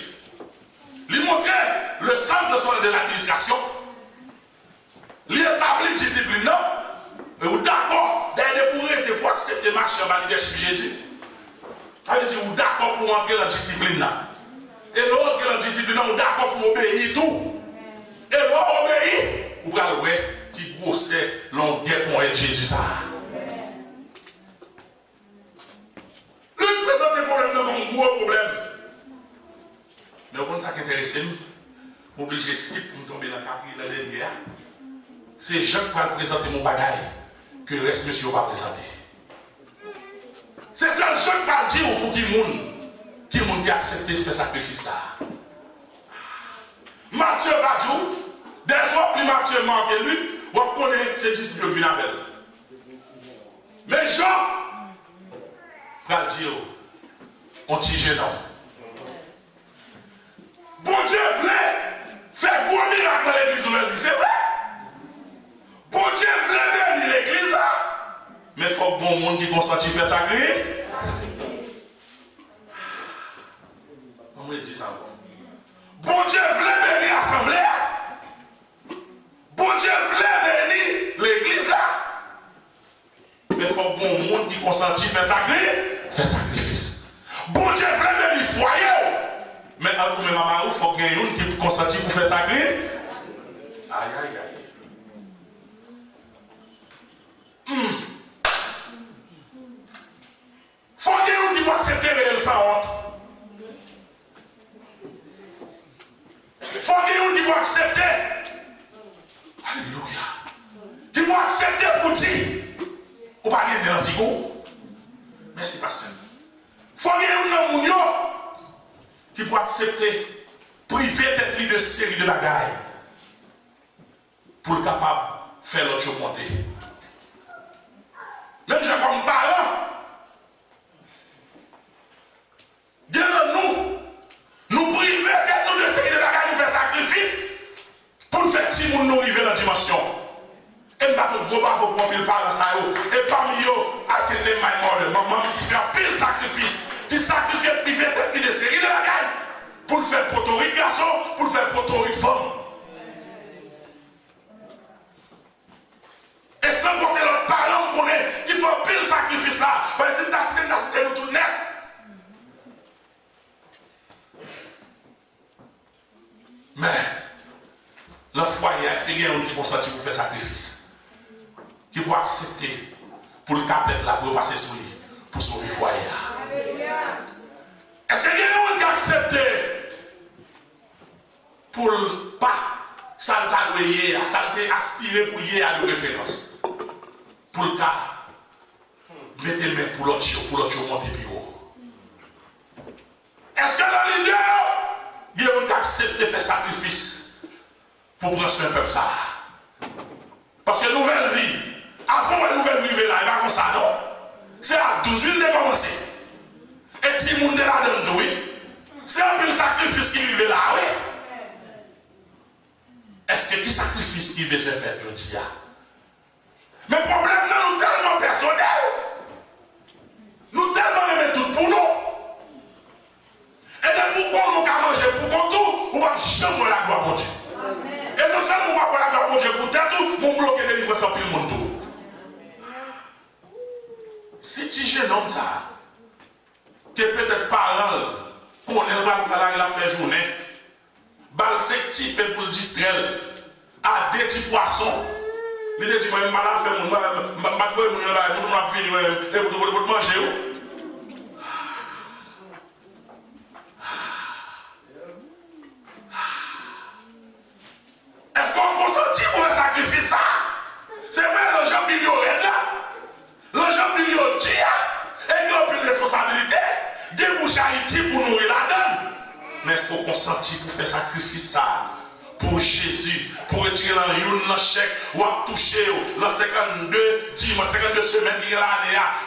Il montrait le centre de l'administration. Il établit discipline. Et vous d'accord, d'ailleurs, pour accepter marcher dans le leadership Jésus. Ça veut dire vous d'accord pour entrer dans la discipline. Et l'autre qui est dans la discipline, vous d'accord pour obéir tout. Et l'autre obéit, vous pouvez le voir qui grossait l'onglet pour être Jésus. Ça. Lui présente des problèmes comme un gros problème. Mais au fond, ça qui intéresse nous, obligé de skip pour me tomber dans la quatrième dernière. C'est Jean qui va présenter mon bagage que le reste monsieur va présenter. C'est ça Jean qui va dire pour qui monde qui accepte de faire sacrifice là. Matthieu va dire, dès fois plus Matthieu manque lui, on connaît ses disciples qui viennent avec elle. Mais Jean va dire, on t'y gêne. Bon Dieu voulait faire gros miracle dans l'église aujourd'hui, c'est vrai. Bon Dieu voulait bénir l'église, mais il faut que bon monde qui consenti faire sacrifice. Comment il dit ça? Bon Dieu voulait bénir l'assemblée. Bon Dieu voulait bénir l'église, mais il faut que bon monde qui consenti faire sacrifice. Bon Dieu voulait bénir foyer. Mais en tout cas, maman, il faut qu'il y ait une qui consenti pour faire sacrifice. Aïe, aïe, aïe. Faut qu'il y ait une qui doit accepter réel sans honte. Faut qu'il y ait une qui doit accepter. Alléluia. Qui doit accepter pour dire. Ou pas gagner dans la figure. Merci, pasteur. Faut qu'il y ait une qui doit accepter, priver tête de série de bagailles pour être capable de faire l'autre chose monter. Même je comme parent, nous priver tête de série de bagailles pour faire sacrifice pour faire petit monde nous arriver dans la dimension. Et nous avons gros bas pour prendre le parent ça et parmi eux, attendez my mother, maman qui fait un pile sacrifice. Qui sacrifie privé tête de série de la gagne pour le faire potorique garçon, pour le faire potorique femme. Et sans compter l'autre parent qui fait un pile sacrifice là, parce que c'est nous tout net. Mais le foyer, est-ce qu'il y a un qui consenti pour faire sacrifice? Qui peut accepter pour le capter là, pour passer sur lui, pour sauver le foyer? Est-ce qu'il y a un qui accepte pour ne pas s'altadoyer, aspirer pour y aller de référence? Pour le cas, mettez le main pour l'autre chose monter plus haut. Est-ce que dans l'idée, il y a un qui accepte de faire sacrifice pour prendre soin comme ça? Parce que nouvelle vie, avant une nouvelle vie, là, il va comme ça, non? C'est à 12 000 de commencer. Et si le monde est là dedans, oui. C'est un peu le sacrifice qui vit là, oui. Est-ce que Mais qui sacrifice qui déjà fait le dia? Mais le problème, nous tellement personnel. Nous tellement aimons tout pour nous. Et de pourquoi nous avons mangé pour tout, on va jamais la gloire pour Dieu. Et nous seulement pas pour la gloire pour Dieu pour tout, mon bloqué de livre sans pile monde tout. Si tu jeune homme ça, que peut-être parent, qu'on est là, il a fait journée, bal 5 types pour le distraire, à des petits poissons, il dit, moi, je vais faire mon manger. Est-ce qu'on consentit pour le sacrifice ça? C'est vrai, l'argent million est là. L'argent million dit, et il y a plus de responsabilité, des bouches Haïti pour nourrir la donne. Mais est-ce qu'on consentit pour faire sacrifice ça? Pour Jésus, pour retirer dans chèque, ou à toucher, dans 52 dimanches, 52 semaines,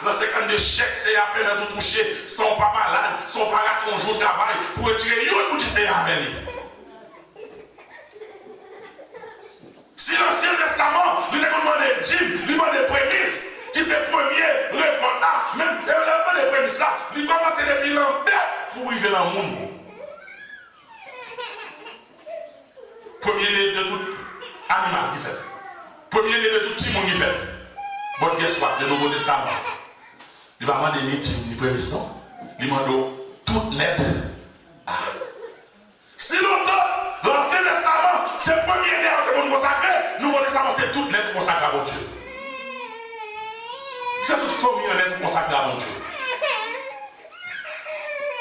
dans 52 chèques, c'est à peine de tout toucher, sans pas malade, sans pas rater un jour de travail, pour retirer une, pour dire c'est à peine. Si l'Ancien Testament, il a demandé dîmes, il a demandé prémices, qui c'est le premier récolte là, même il a demandé prémices là, il commence depuis l'embête pour arriver dans le monde. Premier de tout animal qui fait. Premier de tout petit monde qui fait. Bon, guess what? Le Nouveau Testament. Il va demander ni dîmes, ni prémices, non? Il demande tout net. Ah. Si longtemps, l'Ancien Testament, c'est le premier net de monde consacré, le Nouveau Testament, c'est tout net consacré à mon Dieu. C'est toute famille net consacrée à mon Dieu.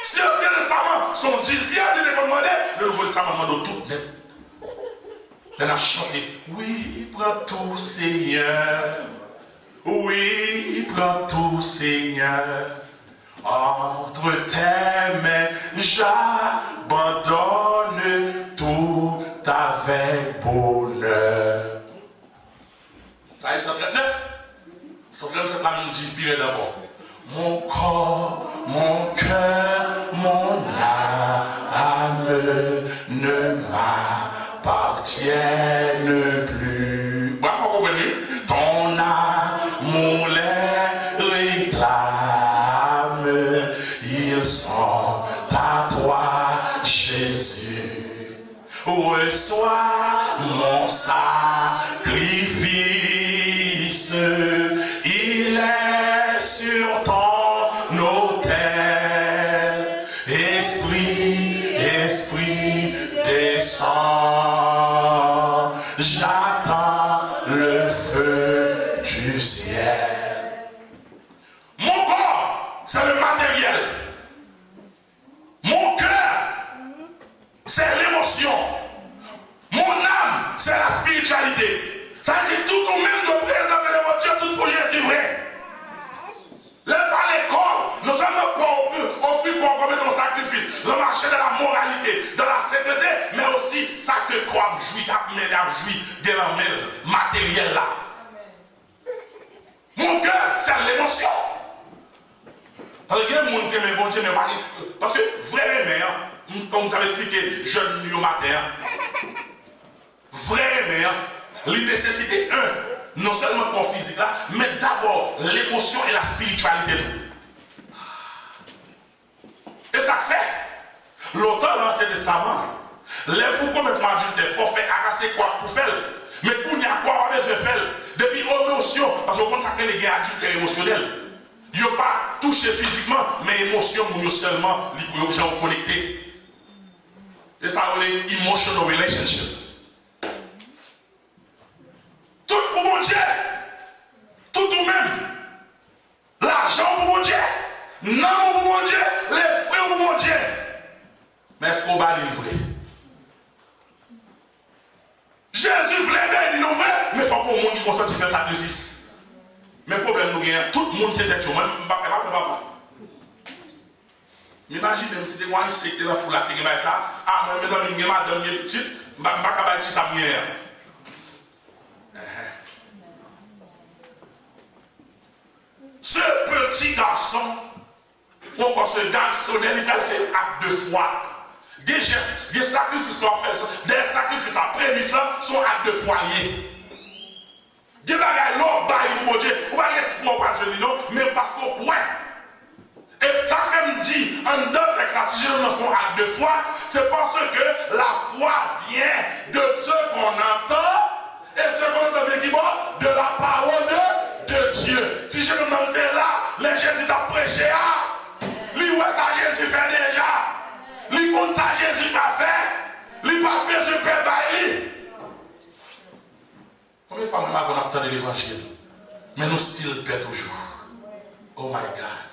Si l'Ancien Testament, son dixième, il est demandé, le Nouveau Testament demande tout net. Elle a chanté, oui, prends tout Seigneur, oui, prends tout Seigneur, entre tes mains, j'abandonne tout avec bonheur. Ça est 139. 137 la même dit pire d'abord. Mon corps, mon cœur, mon âme ne m'appartiennent plus. Bon, vous comprenez? Ton amour les réclame. Ils sont à toi, Jésus. Reçois mon sacrifice. Il est sur ton autel. Esprit, Esprit, descends. J'attends le feu du ciel. Mon corps, c'est le matériel. Mon cœur, c'est l'émotion. Mon âme, c'est la spiritualité. Ça dit tout ou même de présenter devant Dieu tout pour Jésus vrai. Le par les corps, nous sommes au fil pour commettre un sacrifice, le marché de la moralité, de la sainteté, mais aussi ça que croit jouit, de la matériel là. Mon cœur, c'est l'émotion. Parce que les gens qui aiment bon Dieu, parce que vrai aimer, comme tu avais expliqué, jeune au matin, vrai aimer, il nécessite non seulement le corps physique là, mais d'abord l'émotion et la spiritualité. Et ça fait, l'auteur de l'Ancien Testament, les pour commettre adulte, il faut faire arracher quoi pour faire. Mais pour n'y a quoi avec je fais. Depuis l'émotion, parce qu'on consacre les gars adultes émotionnels. Ils n'ont pas touché physiquement, mais émotion, nous seulement, les gens connectés. Et ça, on est emotional relationship. Tout pour mon Dieu, tout ou même, l'argent pour mon Dieu, l'amour pour mon Dieu, les frères pour mon Dieu. Mais est-ce qu'on va livrer? Jésus voulait bien l'innover, mais il faut que le monde qui consente faire sacrifice. Mais le problème, nous gagnons, tout le monde sait être humain, je ne sais pas. M'imagine même si tu as un secteur dans la foule, tu as ça, ah, moi, mes amis, mes madame, mes petites, je ne sais pas si ça me vient. Ce petit garçon, ou encore ce garçonnet, il va faire acte de foi. Des gestes, des sacrifices qu'on fait, des sacrifices à prémisse là, sont son acte de foi lié. Dieu va gagner l'homme, mon Dieu, ou pas l'espoir pour le non, mais parce qu'au point. Et ça fait me dire, en dedans texte, si je ne fais acte de foi, c'est parce que la foi vient de ce qu'on entend, et ce qu'on entend vient qui va de la parole de Dieu. Si je me demandais là, les Jésus t'a prêché, lui ouais ça Jésus fait déjà, lui compte ça Jésus t'a fait, lui pas besoin de faire bailler. Combien de fois nous avons entendu l'évangile, mais nous still paix toujours. Oh my God.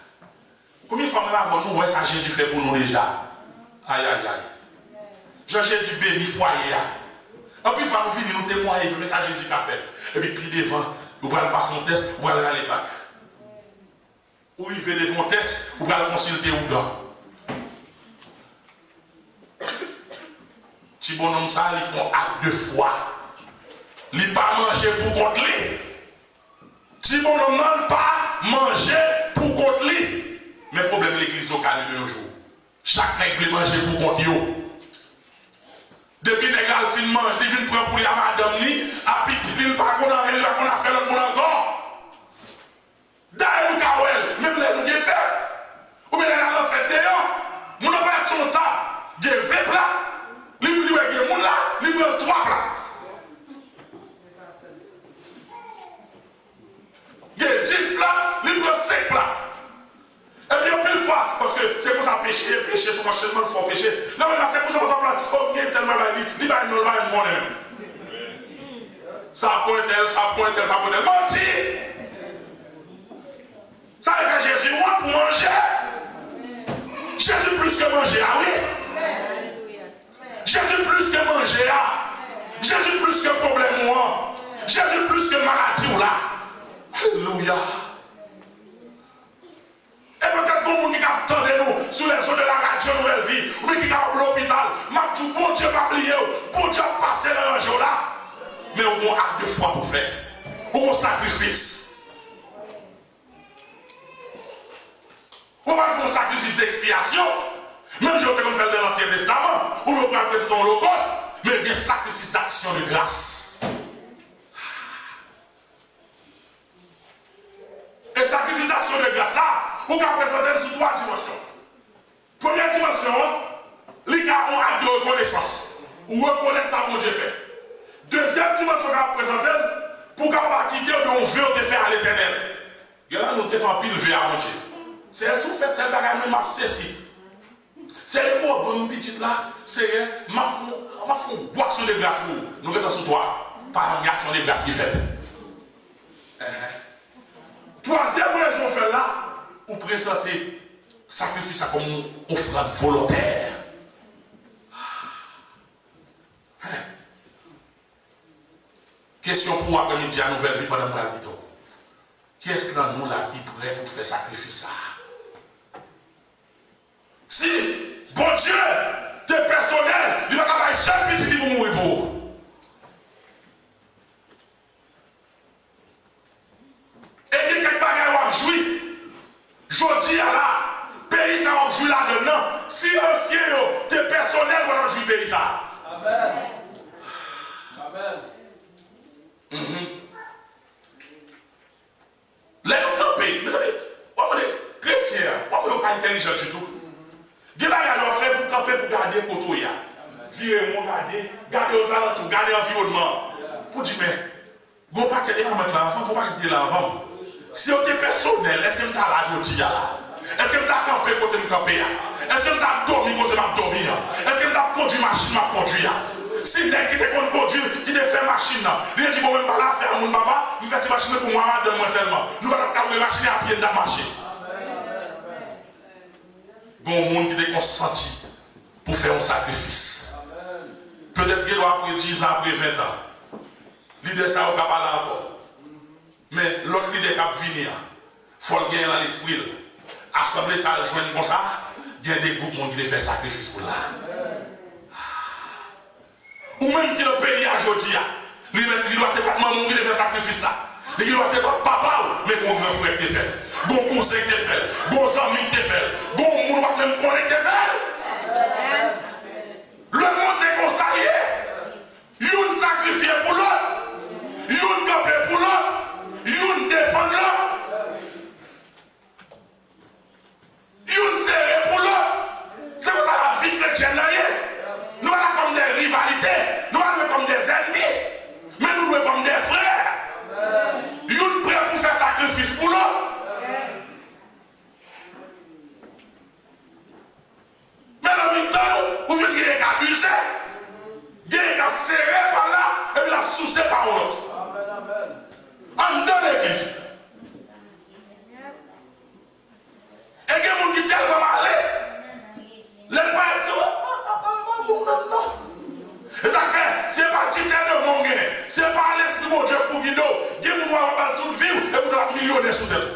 Combien de fois nous avons nous, ouais, ça Jésus fait pour nous déjà. Aïe, aïe, aïe. Jean-Jésus béni foyer. En plus, il faut nous finir, nous témoigner, mais ça Jésus a fait. Et puis, puis devant, vous allez passer un test, vous allez aller back. Ou il fait devant un test, vous allez consulter ou gars. Si bonhomme ça, ils font acte de foi. Ils ne pas manger pour contre lui. Si bonhomme n'a pas manger pour contre lui. Mais problème l'église au calme de nos jours. Chaque mec veut manger pour contre lui. Depuis que les gars fin mange, ils viennent prendre pour les madame ni, à petit, ils ne pas qu'on a fait l'autre monde encore. D'ailleurs, même les gens qui fait, ou bien les gens qui fait d'ailleurs, nous n'avons pas son temps, il y a 20 plats, il y a 3 plats. Il y a 10 plats, il y a 5 plats. Et bien, mille fois, parce que c'est pour ça pécher, son enchaînement, il faut pécher. Non, mais c'est pour ça qu'on parle, oh, il y a tellement de il va nous le monde. Ça pointe elle, ça pointe elle, ça pointe elle. Menti! Ça fait Jésus, moi, pour manger. Jésus plus que manger, ah oui? Jésus plus que manger, ah. Jésus plus que problème, moi. Jésus plus que maladie, ou là. Alléluia. Et peut-être que vous qui attendez nous sous les eaux de la radio Nouvelle Vie, ou qui à l'hôpital, m'a dit bon Dieu m'a plié, bon Dieu a passé dans un jour là. Mais on a un acte de foi pour faire. On a un sacrifice. On va faire un sacrifice d'expiation. Même si on peut faire dans l'Ancien Testament, ou on peut appeler ça l'Holocauste, mais il y a un sacrifice d'action de grâce. Et sacrifice d'action de grâce, ça, on va présenter sous 3 dimensions. Première dimension, les gars ont un acte de reconnaissance. Ou reconnaître ça que Dieu fait. Deuxième dimension qu'on va présenter, pour qu'on va quitter de on veut de faire à l'éternel. Il y a là, nous devons pile veiller à manger. C'est un sous fait tel bagage, mais m'a cessé. C'est les mots, bonne petite là, c'est ma fond, boisson de glace pour nous mettons sous toi, par une action de glace qui fait. Troisième raison fait là, ou présenter sacrifice comme une offrande volontaire. Question pour après-midi à Nouvelle Vie pendant le temps. Qui est-ce dans nous là qui est prêt pour faire sacrifice ça? Si, bon Dieu, t'es personnel, il va pas seul petit qui pour mourir pour. Et dit quelque bagage on jouit. Je dis à la pays ça on joue là-dedans. Si le ciel t'es personnel, on va jouer pays ça. Amen. Amen. Les campés, vous savez, on est chrétien, on n'est pas intelligent du tout. Dieu va fait pour camper pour garder le poteau. Virer, garder aux alentours, garder l'environnement. Pour dire, mais, vous ne pouvez pas mettre l'enfant, vous ne pouvez pas mettre l'enfant. Si on est personnel, est-ce que vous avez la joie là? Est-ce que vous avez campé pour me camper? Est-ce que vous avez dormi pour me dormir? Est-ce que vous avez conduit machine pour conduire? Si vous avez conduit, qui a fait machine, il a dit, bon, même pas là, faire mon papa, vous faites une machine pour moi, madame, moi seulement. Nous allons faire une machine à pied de la machine. Il y a un monde qui est consenti pour faire un sacrifice. Peut-être qu'il doit après 10 ans, après 20 ans. L'idée, ça va pas là encore. Mais l'autre idée qui va venir, il faut le gagner dans l'esprit. Assembler ça, joindre comme ça, il y a des groupes qui font un sacrifice pour là. Ou même qui le pays aujourd'hui, il doit c'est pas maman qui fait un sacrifice là. Il doit c'est pas papa, mais mon grand frère qui fait. Bon cousin qui fait, bon ami qui fait, bon monde qui même connaître qui fait. Le monde est consacré. Il sacrifie sous ces paroles. En dans l'église. Et il y a des gens qui tellement malés. Les pères disent, non. Et ça fait, c'est pas qui c'est de mon gars. C'est pas l'esprit de mon Dieu pour guider. Il y a des gens qui ont toute vie et vous avez millionnaire sous elle.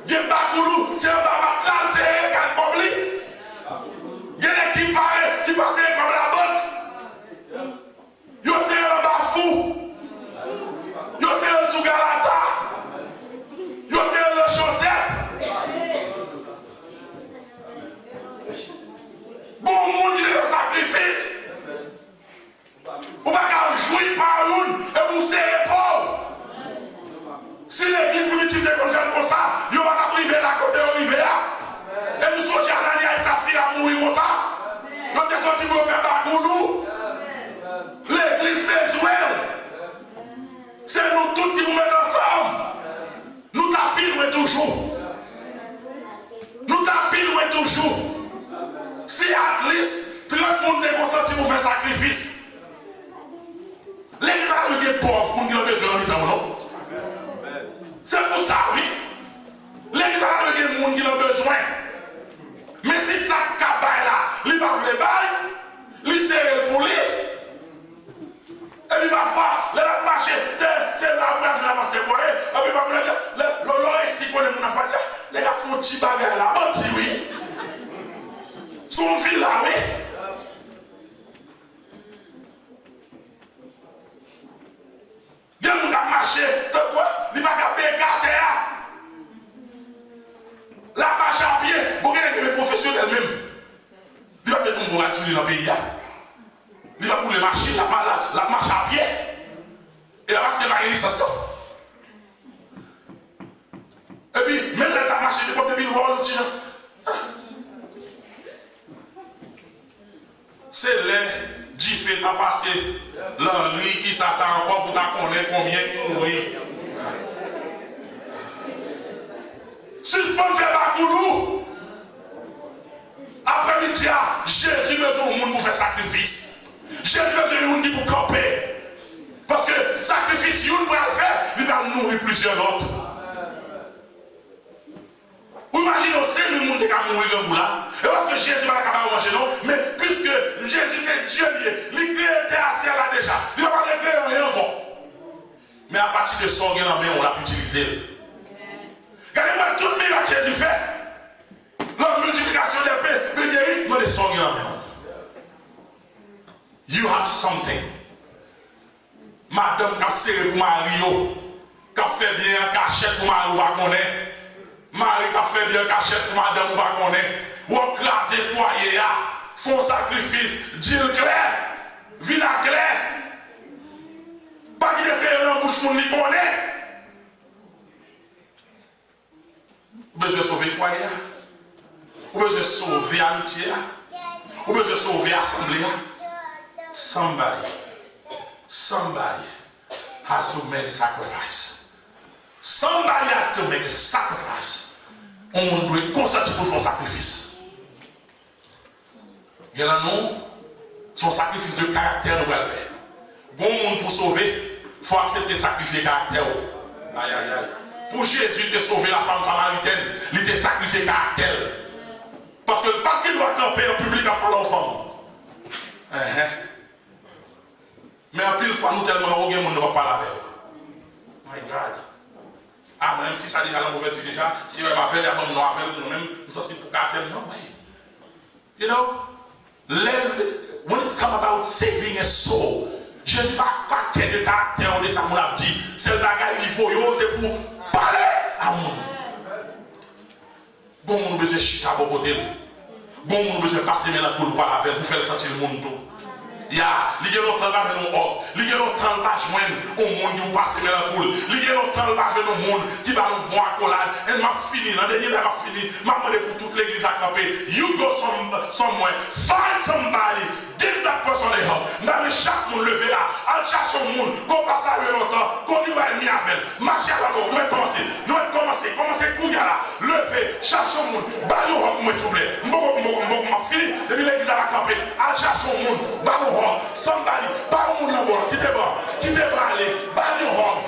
Il y a des gens c'est un babatlal, c'est un calcobli. Il y a des qui paraissent qui passent comme la banque. Yo c'est un bafou. Yo c'est un sous-galata. Yo c'est un chaussette. Bon monde qui est le sacrifice. Vous ne pouvez pas jouir par l'une et vous serrez pauvre. Si l'église primitive de faire comme ça, vous ne pouvez pas priver la côté Olivier. Et nous sommes Anania et sa fille à mourir comme ça. Nous sommes sortis pour faire ça pour nous. L'église besoin. C'est nous tous qui nous mettons ensemble. Nous tapons toujours. Nous tapons toujours. Si à least 30 personnes sont consentis pour faire sacrifice. L'église va être pauvre pour nous qui ont besoin de temps, non? C'est pour ça, oui. L'église va être des gens qui ont besoin. Mais si ça cabaye là, il va faire les bails, il serre pour lui. Et puis parfois, les gens marchent, c'est là où ils ont avancé pour eux. Et puis parfois, les ici qu'on est mon enfant, les gars font un petit bagage là, menti, oui. Son vie là, oui. Il y a des gens qui marchent, il n'y a pas de payer carte. La marche à pied, pour qu'il y ait des professionnels même. Il va mettre un bon gratuit dans le pays. Il va pour les machines, la marche à pied. Et là, parce qu'il y a une licence. Et puis, même dans la marche, il y a des villes, c'est les diffés à passer l'envie qui ça encore pour connaître combien de mourir. Suspend fait pas pour nous. Après-midi, Jésus besoin de monde pour faire sacrifice. Jésus besoin de monde pour camper. Parce que sacrifice, il va faire, il va nourrir plusieurs autres. Vous imaginez aussi le monde qui a mouru dans là. Et parce que Jésus va pas capable de manger, non. Mais puisque Jésus c'est Dieu, il crée terre à ciel là déjà. Il ne va pas créer rien encore. Mais à partir de son gain en main, on l'a utilisé. Regardez-moi tout le miracle que Jésus fait. La multiplication des paix, de guérir, mais de son gain en main. You have something. Madame qui a serré pour Mario, qui a fait bien un cachette pour Mario, va connaître. Marie qui a fait bien cachette pour madame ou pas connaître. Ou écraser foyer, font sacrifice, Dieu clair, vina clair. Pas qu'il essaie de bouche pour lui connaître. Ou besoin de sauver foyer, ou besoin de sauver amitié, ou besoin de sauver assemblée. Somebody has to make a sacrifice. Somebody has to make a sacrifice. On doit consentir pour son sacrifice. Il y a non, son sacrifice de caractère nous va faire. Bon monde pour sauver, il faut accepter de sacrifier caractère. Aïe aïe aïe. Pour Jésus de sauver la femme samaritaine, il te sacrifié caractère. Parce que pas qu'il doit camper en public à parler aux femmes. Mais en pile fois nous tellement au monde ne va pas la avec. My God. Ah, mon fils a déjà la mauvaise vie déjà. Si on va faire des bonnes noirs, nous-mêmes, nous sommes pour caractère. No way. You know, when it comes about saving a soul, Jésus n'a pas qu'un de caractère de ça, on l'a dit. C'est le bagage qu'il faut, c'est pour parler à moi. Bon, on a besoin de chita pour côté. Bon, on a besoin de passer maintenant pour parler avec, pour faire sentir le monde tout. Il y a longtemps là de nos hommes, il y a longtemps là au monde qui vous passe dans la poule, il y a longtemps là de nos monde qui va nous boire accolade. Et m'a fini, l'an dernier m'a fini, m'a demandé pour toute l'église à camper. You go somewhere, find somebody, give that person a help. Dans chaque monde levé là, en cherchant le monde, qu'on passe à longtemps, qu'on y va être mis avec, marcher à la mort, nous allons commencer, courir là, lever, chercher le monde, balou rock, moi s'il vous plaît, m'a fini, depuis l'église à camper, en cherchant le monde, balou rock, somebody, pas au monde là-bas, qui t'es bon. qui te bralé, pas de robe,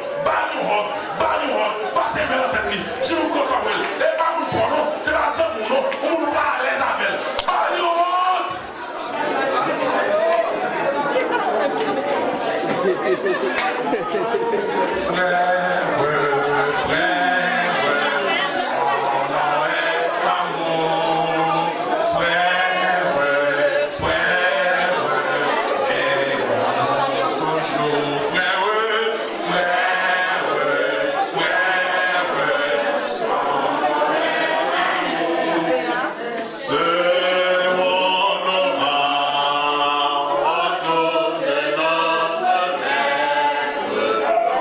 passez dans la tête, je vous compte en elle, et pas pour le prendre, c'est pas ça mon nom, on ne pas à l'aise avec elle. Pas de robe! Frère, son nom est amour. Frère, et toujours. Frère, son nom est amour. C'est mon hommage autour de notre tête.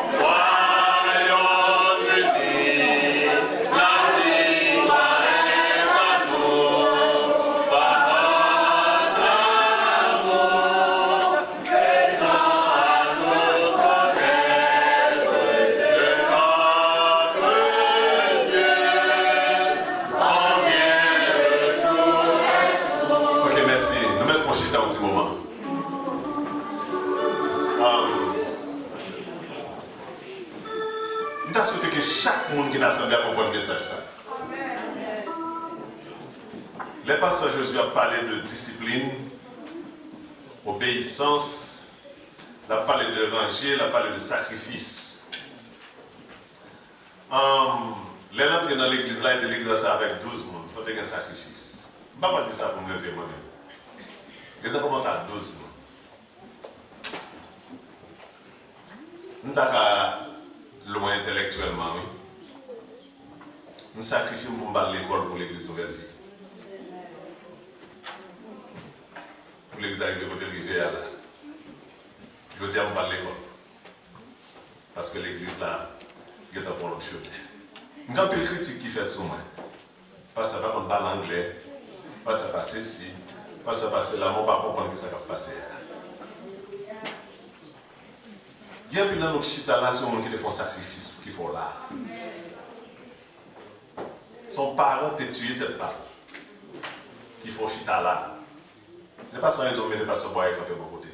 Soyons unis, la vie va être à nous. Par notre amour, faisant à nous connaître de notre Dieu. Combien le jour est court. Ok, merci. Nous mettons Chita un petit moment. Nous avons souhaité que chaque monde qui est dans l'assemblée comprenne le message. Le pasteur Josué a parlé de discipline, obéissance, il a parlé de rangée, il a parlé de sacrifice. L'entrée dans l'église là était l'église avec 12 personnes, il faut faire un sacrifice. Je ne vais pas dire ça pour me lever moi-même. Les gens commencent à 12 personnes. Nous sommes loin intellectuellement, oui. Nous sacrifions pour battre l'école pour l'église Nouvelle Vie. Pour l'église arrivée côté Rivière là. Je veux dire, on battre l'école. Parce que l'église là, il est pour l'autre chemin. Nous avons une critique qui fait sur moi. Parce que ça va qu'on parle anglais, parce que ça passe ici, parce que ça passe là, on ne va pas comprendre ce qui va passer. Il y a plus dans nos chita là, c'est un monde qui font sacrifice, qui font là. Son parent t'a tué, peut-être pas. Qui font chita là. Ce n'est pas sans raison, mais ne pas se boire quand de mon côté.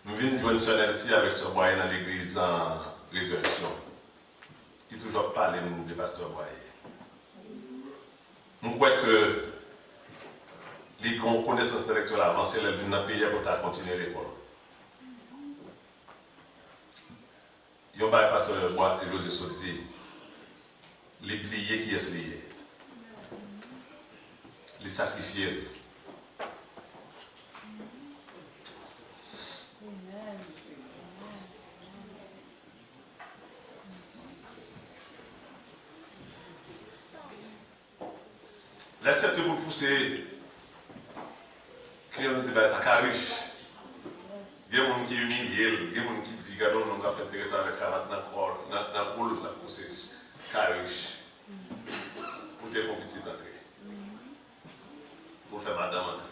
Je viens de jouer une soeur ici avec ce boyer dans l'église en résurrection. Il toujours parlé de pasteur boyer. Je crois que les connaissances intellectuelles avancées, elles viennent dans le pays pour continuer l'école. Il y a un pasteur José Sauti, les pliés qui est lié, les sacrifier. L'accepter pour pousser, crier, on dit, t'as qu'à riche. Il y a des gens qui humilient, il y a des gens qui disent, regarde, on va faire intéressant avec la cravate dans le col, la pousser, riche. Pour te faire petite entrée. Pour faire madame entrer.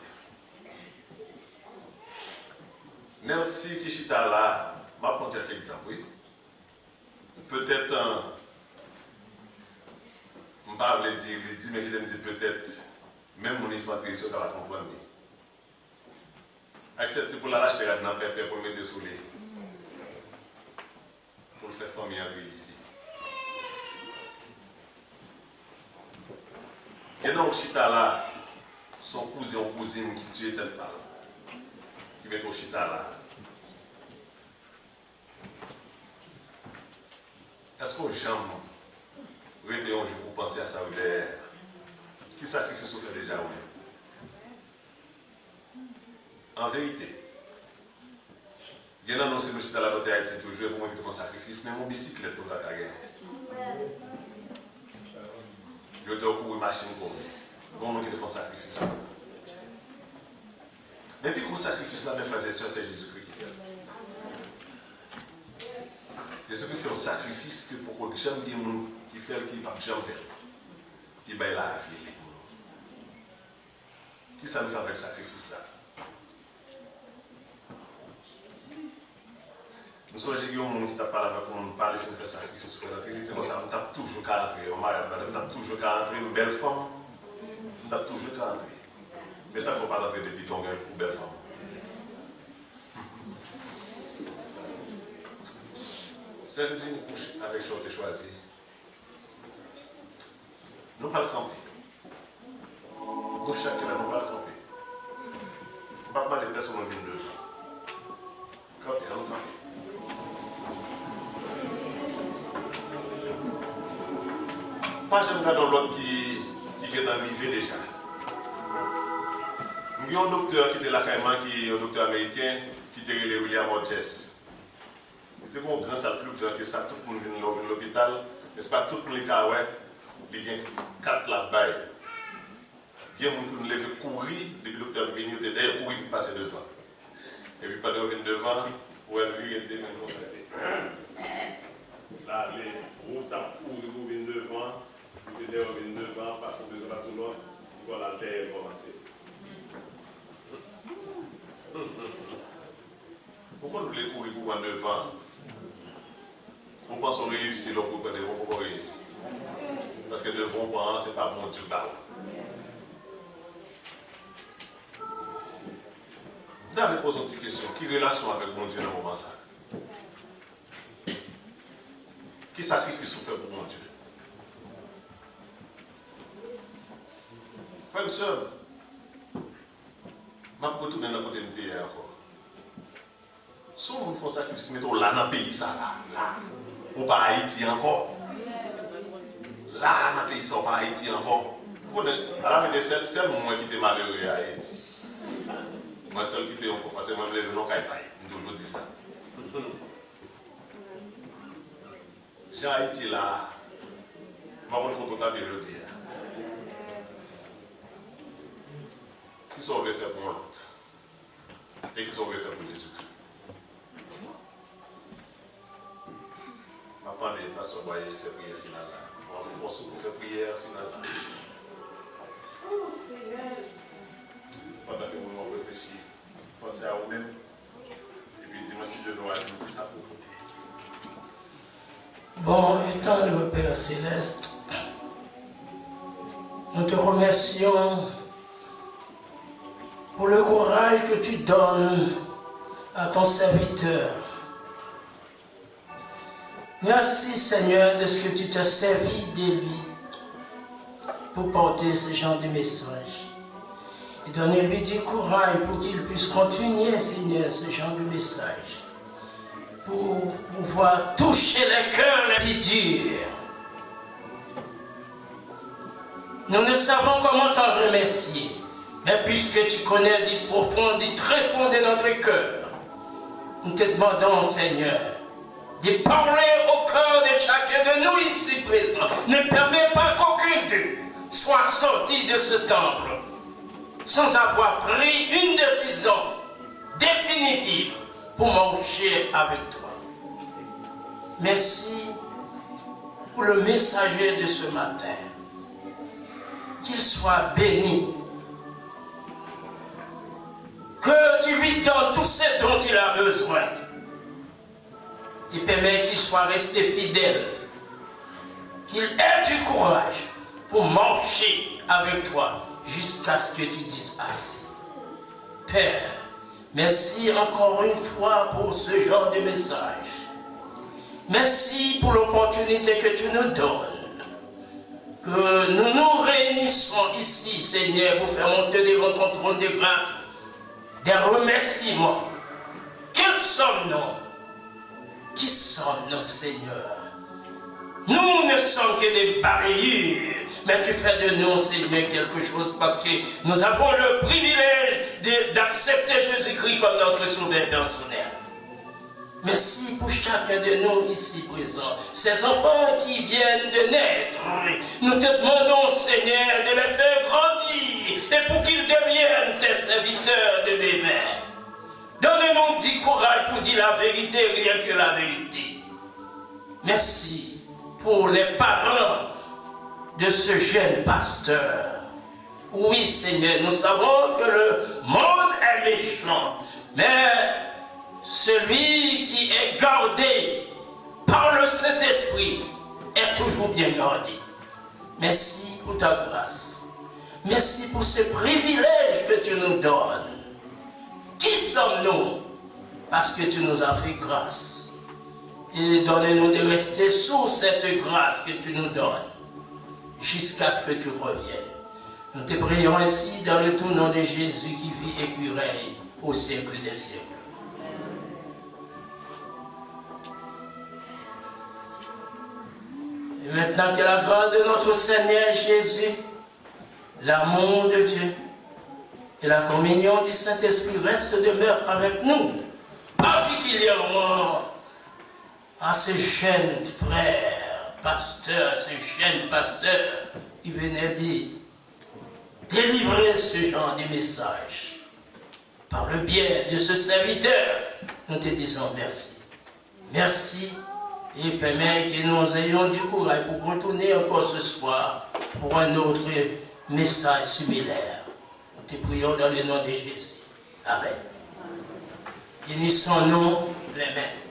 Merci Kishita là, je vais prendre quelques exemples, oui. Peut-être, je ne vais pas dire, mais je me dis peut-être, même mon infanterie, ça va comprendre. Accepter pour la lâcher dans le pépé pour le mettre sous les. Pour le faire famille entrer ici. Et donc, Chita là, son cousin ou cousine qui tue tel pas, qui met au Chita là. Est-ce qu'on jamais arrêté un jour pour penser à ça ou derrière? Qui sacrifice ou fait déjà ou même? En vérité, il y a annoncé que Chita là dans Haïti toujours pour moi qui font sacrifice, mais mon bicyclette pour la gagner. Je te recours une machine pour moi. Bon, nous qui font sacrifice. Mais puis, le sacrifice là, mes frères et sœurs, c'est Jésus-Christ qui fait. Jésus-Christ fait un sacrifice que pour que j'aime dire qui fait, qui ne peut pas jamais faire. Qui baille la vie. Qui ça nous fait avec le sacrifice ça? Nous sommes des gens qui parlent avec nous, nous parlent de faire sacrifice pour la télé. C'est comme ça, nous tapons toujours qu'à entrer. Nous tapons toujours qu'à entrer une belle femme. Nous tapons toujours qu'à entrer. Mais ça ne faut pas entrer de bidon pour belle femme. C'est une couche avec ce que tu choisi. Nous ne pouvons pas camper. Nous, chacun, nous ne pouvons pas camper. Nous ne pouvons pas de personnes qui viennent devant. Camper, nous camper. Pas j'aime dans l'autre qui est arrivé déjà. Nous avons un docteur qui était là, qui est un docteur américain, qui était relé William Hodges. Il était un grand salle plus grand que ça, tout le monde vient à l'hôpital, mais ce n'est pas tout le monde qui a il y a 4 là-bas. Il y a des gens qui nous lèvent courir, depuis le docteur venu, il était courir, il passait devant. Et puis pendant qu'il vient devant, où elle lui était maintenant là, les routes à courir, vous venez devant, vous venez devant, parce qu'on ne peut pas sur l'autre, voilà, la terre commencer. Pourquoi nous voulons courir pour prendre devant? On pense qu'on réussit, donc on devons pas réussir. Parce que devant, ce n'est pas bon Dieu parle. David pose une petite question. Quelle relation avec mon Dieu dans le moment ça? Qui sacrifice vous fait pour mon Dieu? Frère et soeur, je vais retourner dans le côté de hier encore. Si on fait un sacrifice, mettons là dans le pays, ça là. Ou pas Haïti encore. Là dans le pays, ça ou pas Haïti encore. À la fin de c'est moi qui était malheureux à Haïti. Moi seul qui était encore, parce que moi je me lève non caille pas. Je toujours dis ça. J'ai Haïti là. Je vais prendre compte de le dire. Qui sont fait pour l'autre et qui sont fait pour Jésus-Christ. Attendez, parce qu'on va faire prière finale là. On va forcer pour faire prière finale là. Pendant que vous réfléchissez, pensez à vous-même et puis dis-moi si Dieu doit ajouter ça pour vous. Bon, éternel Père Céleste, nous te remercions pour le courage que tu donnes à ton serviteur. Merci Seigneur de ce que tu t'as servi de lui pour porter ce genre de message. Et donner-lui du courage pour qu'il puisse continuer, Seigneur, ce genre de message. Pour pouvoir toucher les cœurs les durs. Nous ne savons comment t'en remercier. Mais puisque tu connais du profond, du très fond de notre cœur, nous te demandons, Seigneur, de parler au cœur de chacun de nous ici présents. Ne permets pas qu'aucun d'eux soit sorti de ce temple sans avoir pris une décision définitive pour marcher avec toi. Merci pour le messager de ce matin. Qu'il soit béni. Que tu lui donnes tout ce dont il a besoin. Et permet qu'il soit resté fidèle. Qu'il ait du courage pour marcher avec toi jusqu'à ce que tu dises assez. Père, merci encore une fois pour ce genre de message. Merci pour l'opportunité que tu nous donnes. Que nous nous réunissons ici, Seigneur, pour faire monter devant ton trône de grâce des remerciements. Quels sommes-nous? Qui sommes-nous, Seigneur? Nous ne sommes que des balayures, mais tu fais de nous, Seigneur, quelque chose parce que nous avons le privilège d'accepter Jésus-Christ comme notre sauveur personnel. Merci pour chacun de nous ici présents, ces enfants qui viennent de naître. Nous te demandons, Seigneur, de les faire grandir et pour qu'ils deviennent tes serviteurs de demain. Donne-nous du courage pour dire la vérité, rien que la vérité. Merci pour les parents de ce jeune pasteur. Oui, Seigneur, nous savons que le monde est méchant, mais celui qui est gardé par le Saint-Esprit est toujours bien gardé. Merci pour ta grâce. Merci pour ce privilège que tu nous donnes. Qui sommes-nous? Parce que tu nous as fait grâce. Et donne-nous de rester sous cette grâce que tu nous donnes, jusqu'à ce que tu reviennes. Nous te prions ainsi dans le tout nom de Jésus qui vit et qui règne au siècle des siècles. Et maintenant que la grâce de notre Seigneur Jésus, l'amour de Dieu et la communion du Saint-Esprit restent demeure avec nous, particulièrement à ce jeune frère, pasteur, ce jeune pasteur qui venait délivrer ce genre de message. Par le biais de ce serviteur, nous te disons merci. Merci et permets que nous ayons du courage pour retourner encore ce soir pour un autre message similaire. Nous te prions dans le nom de Jésus. Amen. Unissons-nous les mains.